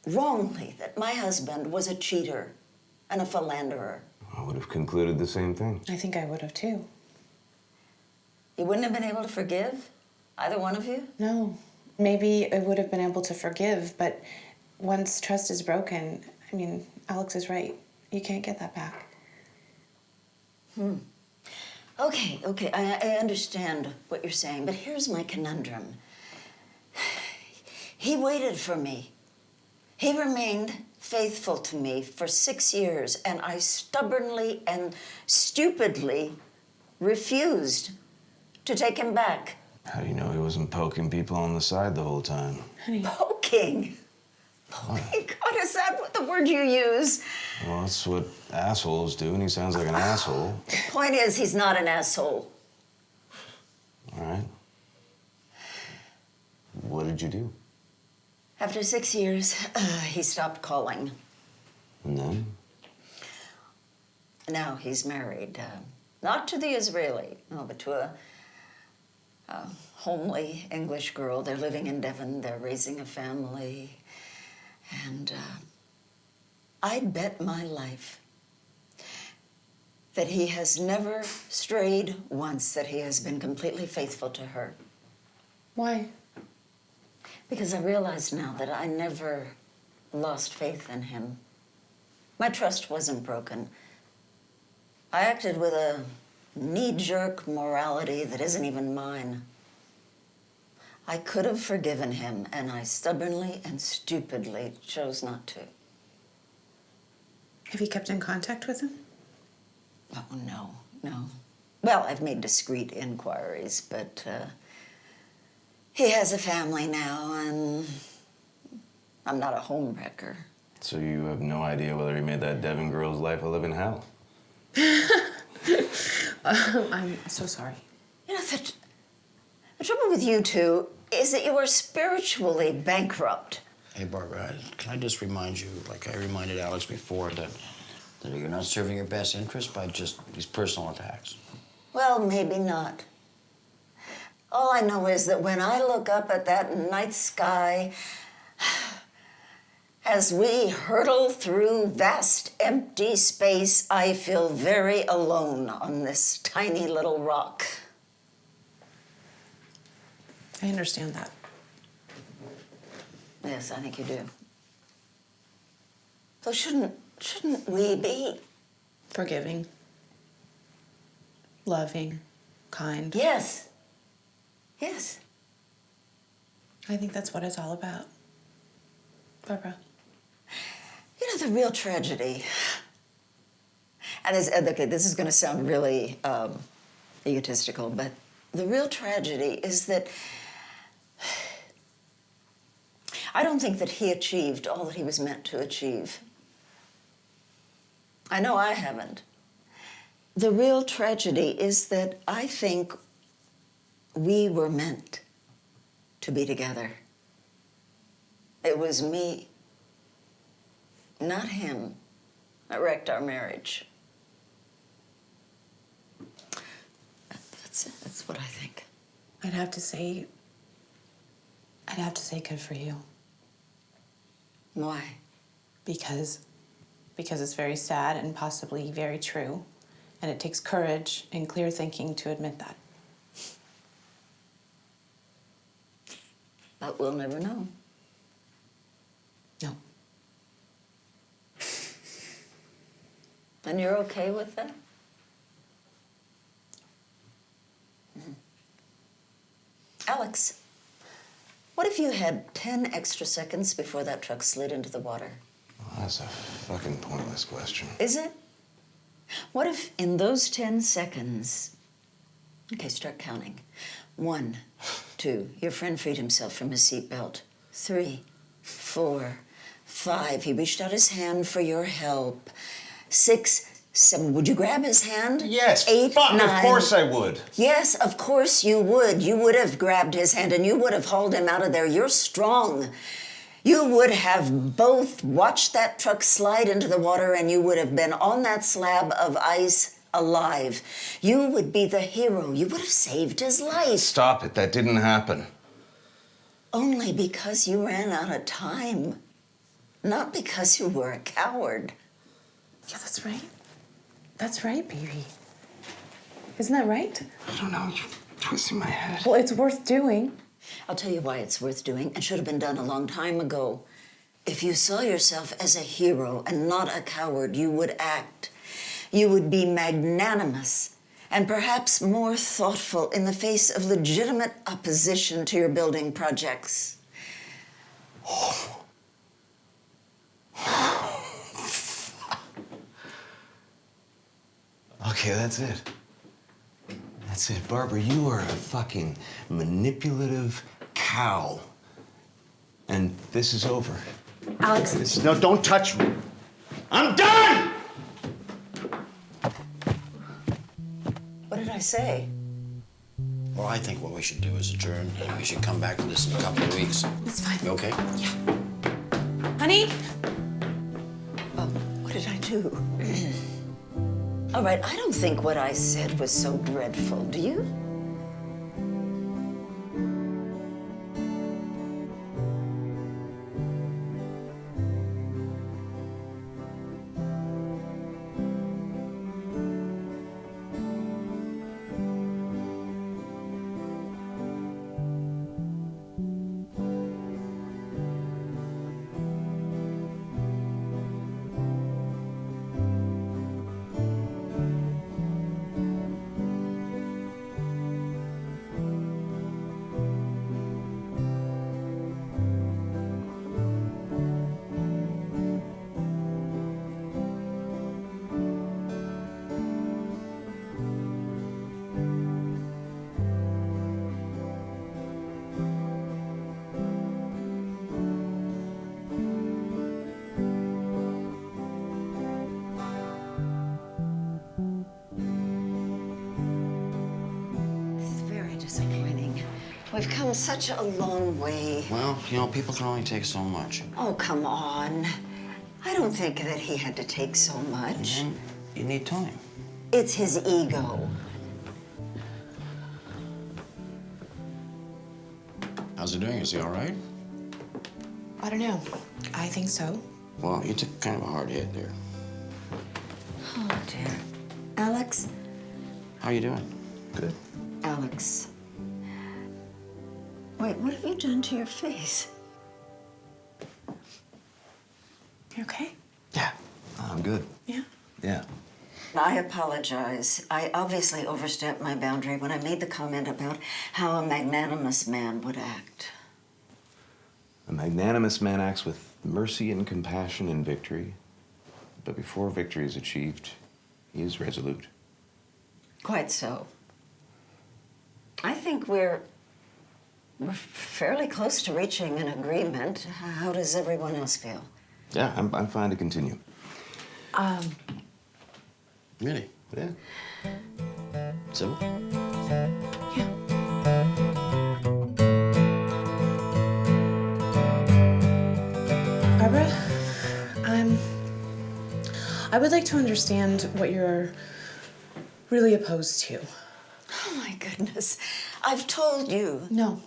wrongly that my husband was a cheater and a philanderer. I would have concluded the same thing. I think I would have too. You wouldn't have been able to forgive either one of you? No. Maybe I would have been able to forgive, but once trust is broken, I mean, Alex is right. You can't get that back. Okay, I understand what you're saying, but here's my conundrum. He waited for me. He remained faithful to me for 6 years, and I stubbornly and stupidly refused to take him back. How do you know he wasn't poking people on the side the whole time? Honey. Poking? Poking? God, is that what the word you use? Well, that's what assholes do, and he sounds like an asshole. Point is, he's not an asshole. All right. What did you do? After 6 years, he stopped calling. And then? Now he's married, not to the Israeli, no, but to a homely English girl. They're living in Devon, they're raising a family. And I'd bet my life that he has never strayed once, that he has been completely faithful to her. Why? Because I realize now that I never lost faith in him. My trust wasn't broken. I acted with a knee-jerk morality that isn't even mine. I could have forgiven him, and I stubbornly and stupidly chose not to. Have you kept in contact with him? Oh, no. Well, I've made discreet inquiries, but he has a family now, and I'm not a homewrecker. So you have no idea whether he made that Devon girl's life a living hell? I'm so sorry. You know, the trouble with you two is that you are spiritually bankrupt. Hey, Barbara, can I just remind you, like I reminded Alex before, that That you're not serving your best interest by just these personal attacks. Well, maybe not. All I know is that when I look up at that night sky, as we hurtle through vast empty space, I feel very alone on this tiny little rock. I understand that. Yes, I think you do. So shouldn't we be? Forgiving. Loving. Kind. Yes. Yes. I think that's what it's all about. Barbara. You know, the real tragedy, and okay, this is going to sound really egotistical, but the real tragedy is that I don't think that he achieved all that he was meant to achieve. I know I haven't. The real tragedy is that I think we were meant to be together. It was me, not him, that wrecked our marriage. That's it. That's what I think. I'd have to say good for you. Why? Because it's very sad and possibly very true. And it takes courage and clear thinking to admit that. But we'll never know. No. And you're okay with that? Alex, what if you had 10 extra seconds before that truck slid into the water? Well, that's a fucking pointless question. Is it? What if in those 10 seconds, okay, start counting. 1, 2, your friend freed himself from his seatbelt. 3, 4, 5, he reached out his hand for your help. 6, 7, would you grab his hand? Yes, 8, fuck, 9. of course I would. Yes, of course you would. You would have grabbed his hand and you would have hauled him out of there. You're strong. You would have both watched that truck slide into the water and you would have been on that slab of ice alive. You would be the hero. You would have saved his life. Stop it, that didn't happen. Only because you ran out of time. Not because you were a coward. Yeah, that's right. That's right, baby. Isn't that right? I don't know, you're twisting my head. Well, it's worth doing. I'll tell you why it's worth doing and should have been done a long time ago. If you saw yourself as a hero and not a coward, you would act. You would be magnanimous and perhaps more thoughtful in the face of legitimate opposition to your building projects. Okay, that's it. That's it. Barbara, you are a fucking manipulative cow. And this is over. Alex. No, don't touch me. I'm done! What did I say? Well, I think what we should do is adjourn, and we should come back to this in a couple of weeks. It's fine. You okay? Honey? What did I do? All right, I don't think what I said was so dreadful, do you? We've come such a long way. Well, you know, people can only take so much. Oh, come on. I don't think that he had to take so much. And you need time. It's his ego. How's he doing? Is he all right? I don't know. I think so. Well, you took kind of a hard hit there. Oh, dear. Alex? How you doing? Good. Alex. Wait, what have you done to your face? You okay? Yeah. I'm good. Yeah. Yeah. I apologize. I obviously overstepped my boundary when I made the comment about how a magnanimous man would act. A magnanimous man acts with mercy and compassion in victory. But before victory is achieved, he is resolute. Quite so. I think we're fairly close to reaching an agreement. How does everyone else feel? Yeah, I'm fine to continue. Really? Yeah. Civil? Yeah. Barbara, I would like to understand what you're really opposed to. Oh my goodness. I've told you. No,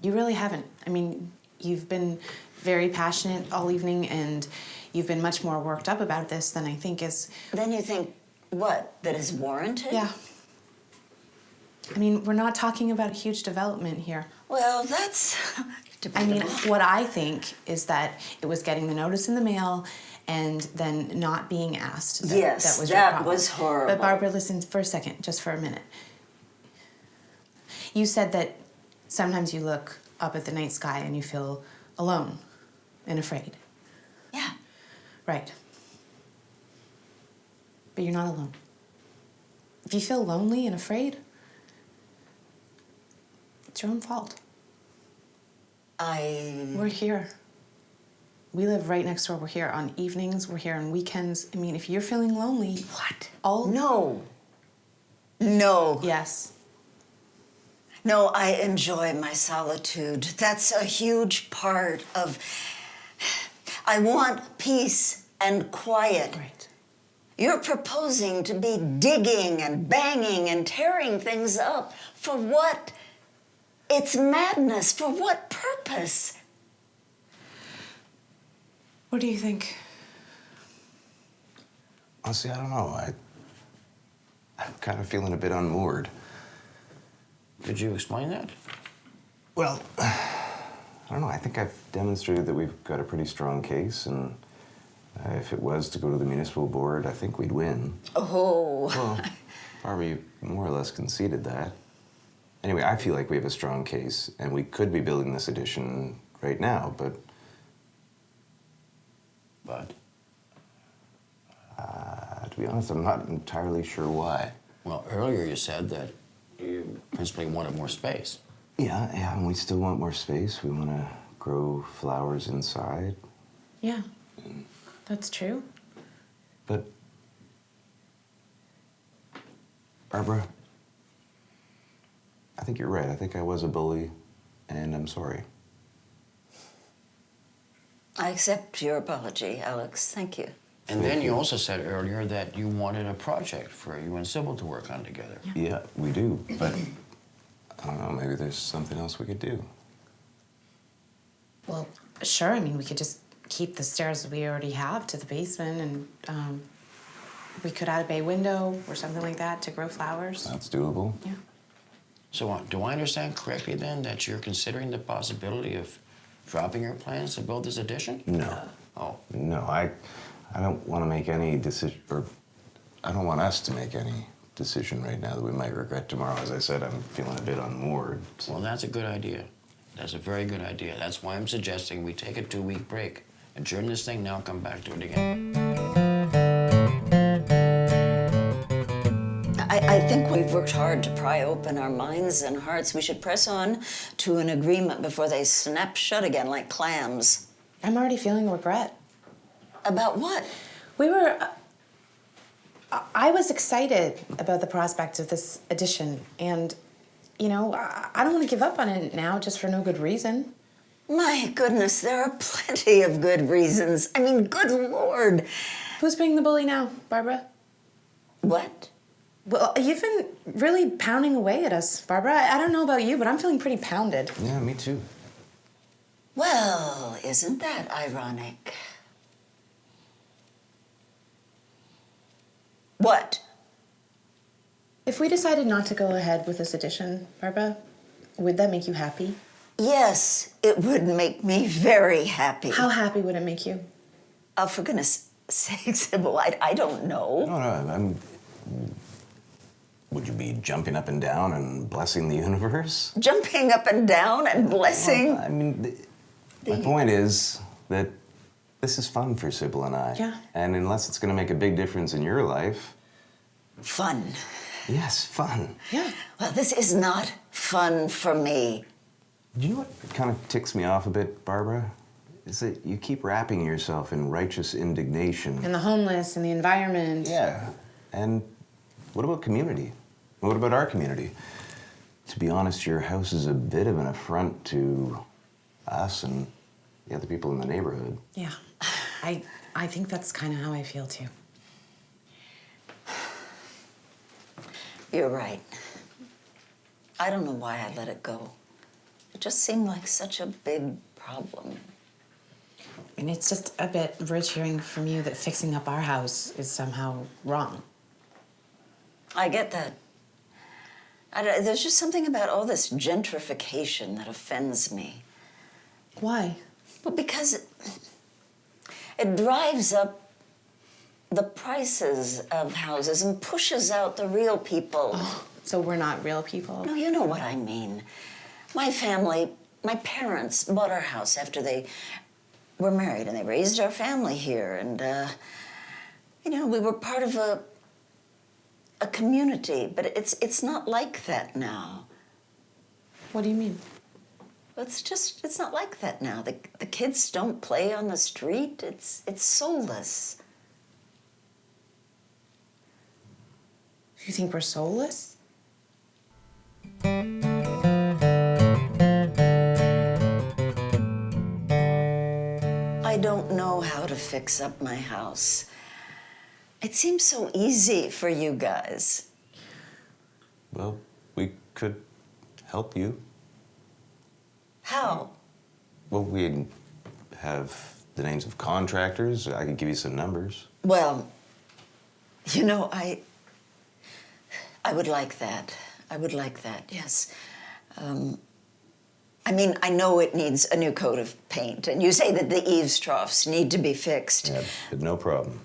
you really haven't. I mean, you've been very passionate all evening, and you've been much more worked up about this than I think is... Then you think, what, that is warranted? Yeah. I mean, we're not talking about a huge development here. Well, that's I mean, debatable. what I think is that it was getting the notice in the mail and then not being asked. Yes, your that problem. was horrible. But Barbara, listen for a second, just for a minute. You said that sometimes you look up at the night sky and you feel alone and afraid. Yeah. Right. But you're not alone. If you feel lonely and afraid, it's your own fault. We're here. We live right next door. We're here on evenings. We're here on weekends. I mean, if you're feeling lonely... What? All... No. No. Yes. No, I enjoy my solitude. That's a huge part of... I want peace and quiet. Right. You're proposing to be digging and banging and tearing things up. For what? It's madness. For what purpose? What do you think? Honestly, I don't know. I'm kind of feeling a bit unmoored. Could you explain that? Well, I don't know. I think I've demonstrated that we've got a pretty strong case, and if it was to go to the municipal board, I think we'd win. Oh. Well, Barbie more or less conceded that. Anyway, I feel like we have a strong case, and we could be building this addition right now, but... But? To be honest, I'm not entirely sure why. Well, earlier you said that you principally wanted more space. Yeah, and we still want more space. We want to grow flowers inside. Yeah. That's true. But, Barbara, I think you're right. I think I was a bully, and I'm sorry. I accept your apology, Alex. Thank you. And then you also said earlier that you wanted a project for you and Sybil to work on together. Yeah, we do, but I don't know, maybe there's something else we could do. Well, sure. I mean, we could just keep the stairs we already have to the basement, and we could add a bay window or something like that to grow flowers. That's doable. Yeah. So do I understand correctly then that you're considering the possibility of dropping your plans to build this addition? No. Oh. No, I don't want to make any decision, or I don't want us to make any decision right now that we might regret tomorrow. As I said, I'm feeling a bit unmoored. Well, that's a good idea. That's a very good idea. That's why I'm suggesting we take a 2-week break. Adjourn this thing now, come back to it again. I think we've worked hard to pry open our minds and hearts. We should press on to an agreement before they snap shut again like clams. I'm already feeling regret. About what? We were... I was excited about the prospect of this addition, and, you know, I don't want to give up on it now just for no good reason. My goodness, there are plenty of good reasons. I mean, good Lord. Who's being the bully now, Barbara? What? Well, you've been really pounding away at us, Barbara. I don't know about you, but I'm feeling pretty pounded. Yeah, me too. Well, isn't that ironic? What? If we decided not to go ahead with this edition, Barbara, would that make you happy? Yes, it would make me very happy. How happy would it make you? Oh, for goodness sakes, Sybil, I don't know. No, would you be jumping up and down and blessing the universe? Jumping up and down and blessing. Well, I mean, my point is that this is fun for Sybil and I. Yeah. And unless it's going to make a big difference in your life. Fun. Yes, fun. Yeah. Well, this is not fun for me. Do you know what kind of ticks me off a bit, Barbara? Is that you keep wrapping yourself in righteous indignation. And the homeless and the environment. Yeah. And what about community? What about our community? To be honest, your house is a bit of an affront to us and the other people in the neighborhood. Yeah. I think that's kind of how I feel too. You're right. I don't know why I let it go. It just seemed like such a big problem. And it's just a bit rich hearing from you that fixing up our house is somehow wrong. I get that. There's just something about all this gentrification that offends me. Why? Well, because it drives up the prices of houses and pushes out the real people. Oh, so we're not real people? No, you know what I mean. My family, my parents bought our house after they were married, and they raised our family here, and, we were part of a community, but it's not like that now. What do you mean? It's not like that now. The kids don't play on the street. It's soulless. You think we're soulless? I don't know how to fix up my house. It seems so easy for you guys. Well, we could help you. How? Well, we'd have the names of contractors. I could give you some numbers. Well, I would like that. I would like that, yes. I know it needs a new coat of paint, and you say that the eaves troughs need to be fixed. Yeah, but no problem.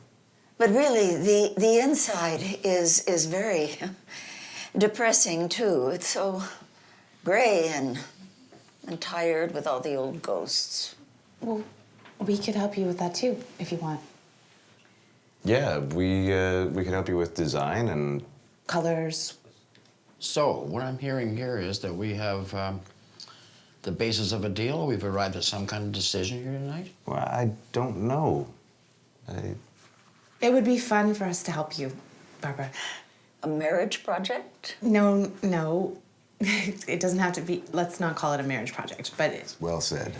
But really, the inside is very depressing, too. It's so gray and tired with all the old ghosts. Well, we could help you with that too, if you want. Yeah, we could help you with design and... Colors. So, what I'm hearing here is that we have the basis of a deal. We've arrived at some kind of decision here tonight. Well, I don't know. It would be fun for us to help you, Barbara. A marriage project? No. It doesn't have to be, let's not call it a marriage project, but it's... Well said.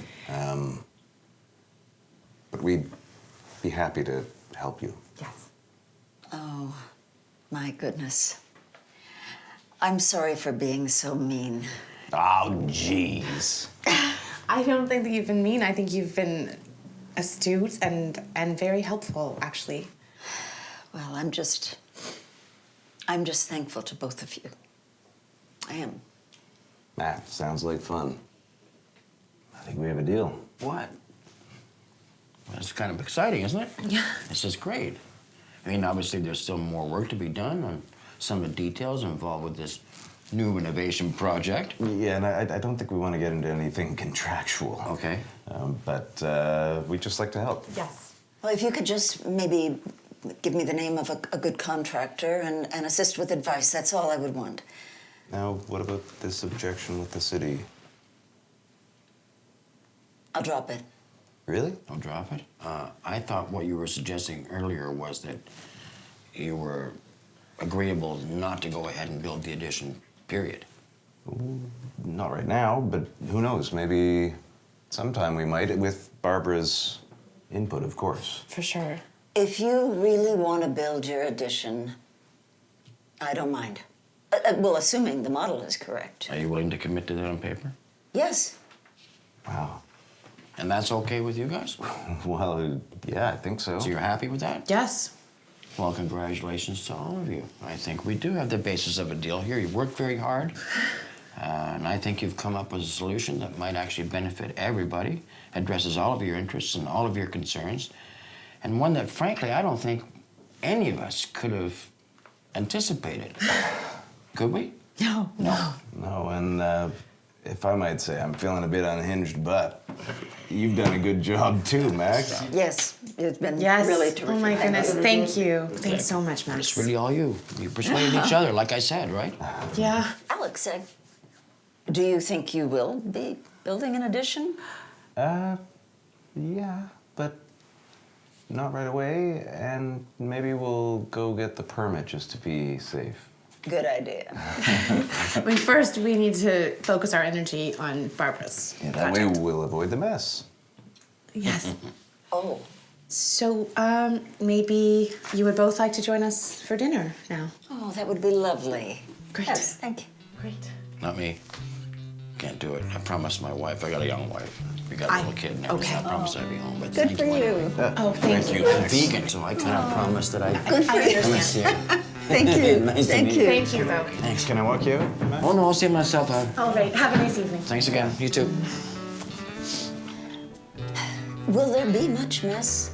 But we'd be happy to help you. Yes. Oh, my goodness. I'm sorry for being so mean. Oh, jeez. I don't think that you've been mean. I think you've been astute and very helpful, actually. Well, I'm just thankful to both of you. I am. That sounds like fun. I think we have a deal. What? Well, that's kind of exciting, isn't it? Yeah. This is great. I mean, obviously, there's still more work to be done on some of the details involved with this new renovation project. Yeah, and I don't think we want to get into anything contractual. Okay. But we'd just like to help. Yes. Well, if you could just maybe give me the name of a good contractor and assist with advice, that's all I would want. Now, what about this objection with the city? I'll drop it. Really? Don't drop it. I thought what you were suggesting earlier was that you were agreeable not to go ahead and build the addition, period. Not right now, but who knows? Maybe sometime we might, with Barbara's input, of course. For sure. If you really want to build your addition, I don't mind. Well, assuming the model is correct. Are you willing to commit to that on paper? Yes. Wow. And that's okay with you guys? Well, yeah, I think so. So you're happy with that? Yes. Well, congratulations to all of you. I think we do have the basis of a deal here. You've worked very hard, and I think you've come up with a solution that might actually benefit everybody, addresses all of your interests and all of your concerns, and one that, frankly, I don't think any of us could have anticipated. Could we? No. No. No, and if I might say, I'm feeling a bit unhinged, but you've done a good job too, Max. Yes, it's been Yes. really terrific. Oh my goodness. you. Thank you. Thanks so much, Max. It's really all you. You persuaded each other, like I said, right? Yeah. Alex, do you think you will be building an addition? Yeah, but not right away, and maybe we'll go get the permit just to be safe. Good idea. I mean, first we need to focus our energy on Barbara's Yeah, that way project. we'll avoid the mess. Yes. Oh, So, maybe you would both like to join us for dinner now. oh, that would be lovely. Great. Yes, thank you. Great. Not me. Can't do it. I promised my wife. I got a young wife. We got a little kid and everything. okay. I promised I'd be home. But Good thank for anyway. you. Oh, thank you. I'm vegan, so I cannot promise that I. Good for you. Promise you. Thank you. Nice to Thank meet you. Thank you, though. Thanks. Can I walk you out, Max? Oh no, I'll save myself out. All right. Have a nice evening. Thanks again. You too. Will there be much mess?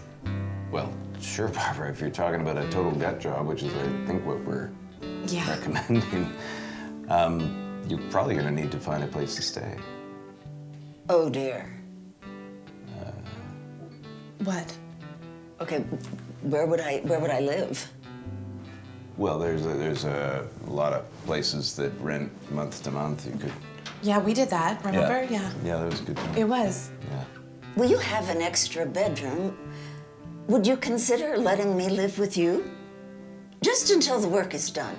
Well, sure, Barbara, if you're talking about a total gut job, which is, I think, what we're Yeah. recommending, you're probably going to need to find a place to stay. Oh dear. What? Okay, where would I live? Well, there's a lot of places that rent month to month. You could. Yeah, we did that. Remember? Yeah. Yeah, that was a good. Time. It was. Yeah. Will you have an extra bedroom? Would you consider letting me live with you? Just until the work is done.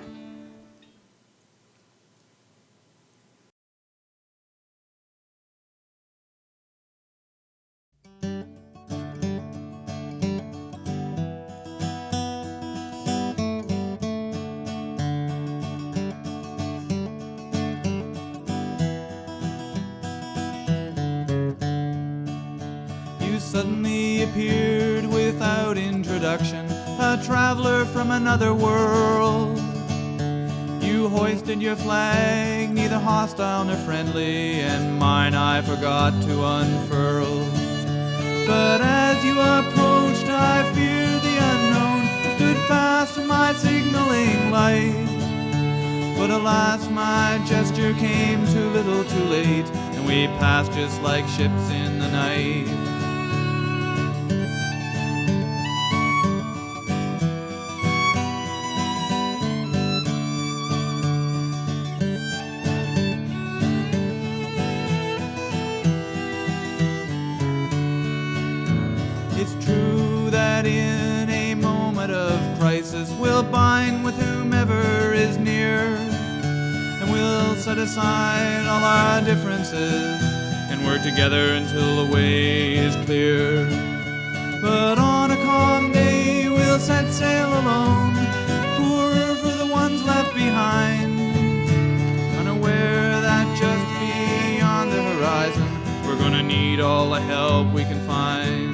You suddenly appeared without introduction, a traveler from another world. You hoisted your flag, neither hostile nor friendly, and mine I forgot to unfurl. But as you approached, I feared the unknown, stood fast to my signaling light. But alas, my gesture came too little too late, and we passed just like ships in the night. It's true that in a moment of crisis we'll bind with whomever is near, and we'll set aside all our differences and work together until the way is clear. But on a calm day we'll set sail alone, poor for the ones left behind, unaware that just beyond the horizon we're gonna need all the help we can find.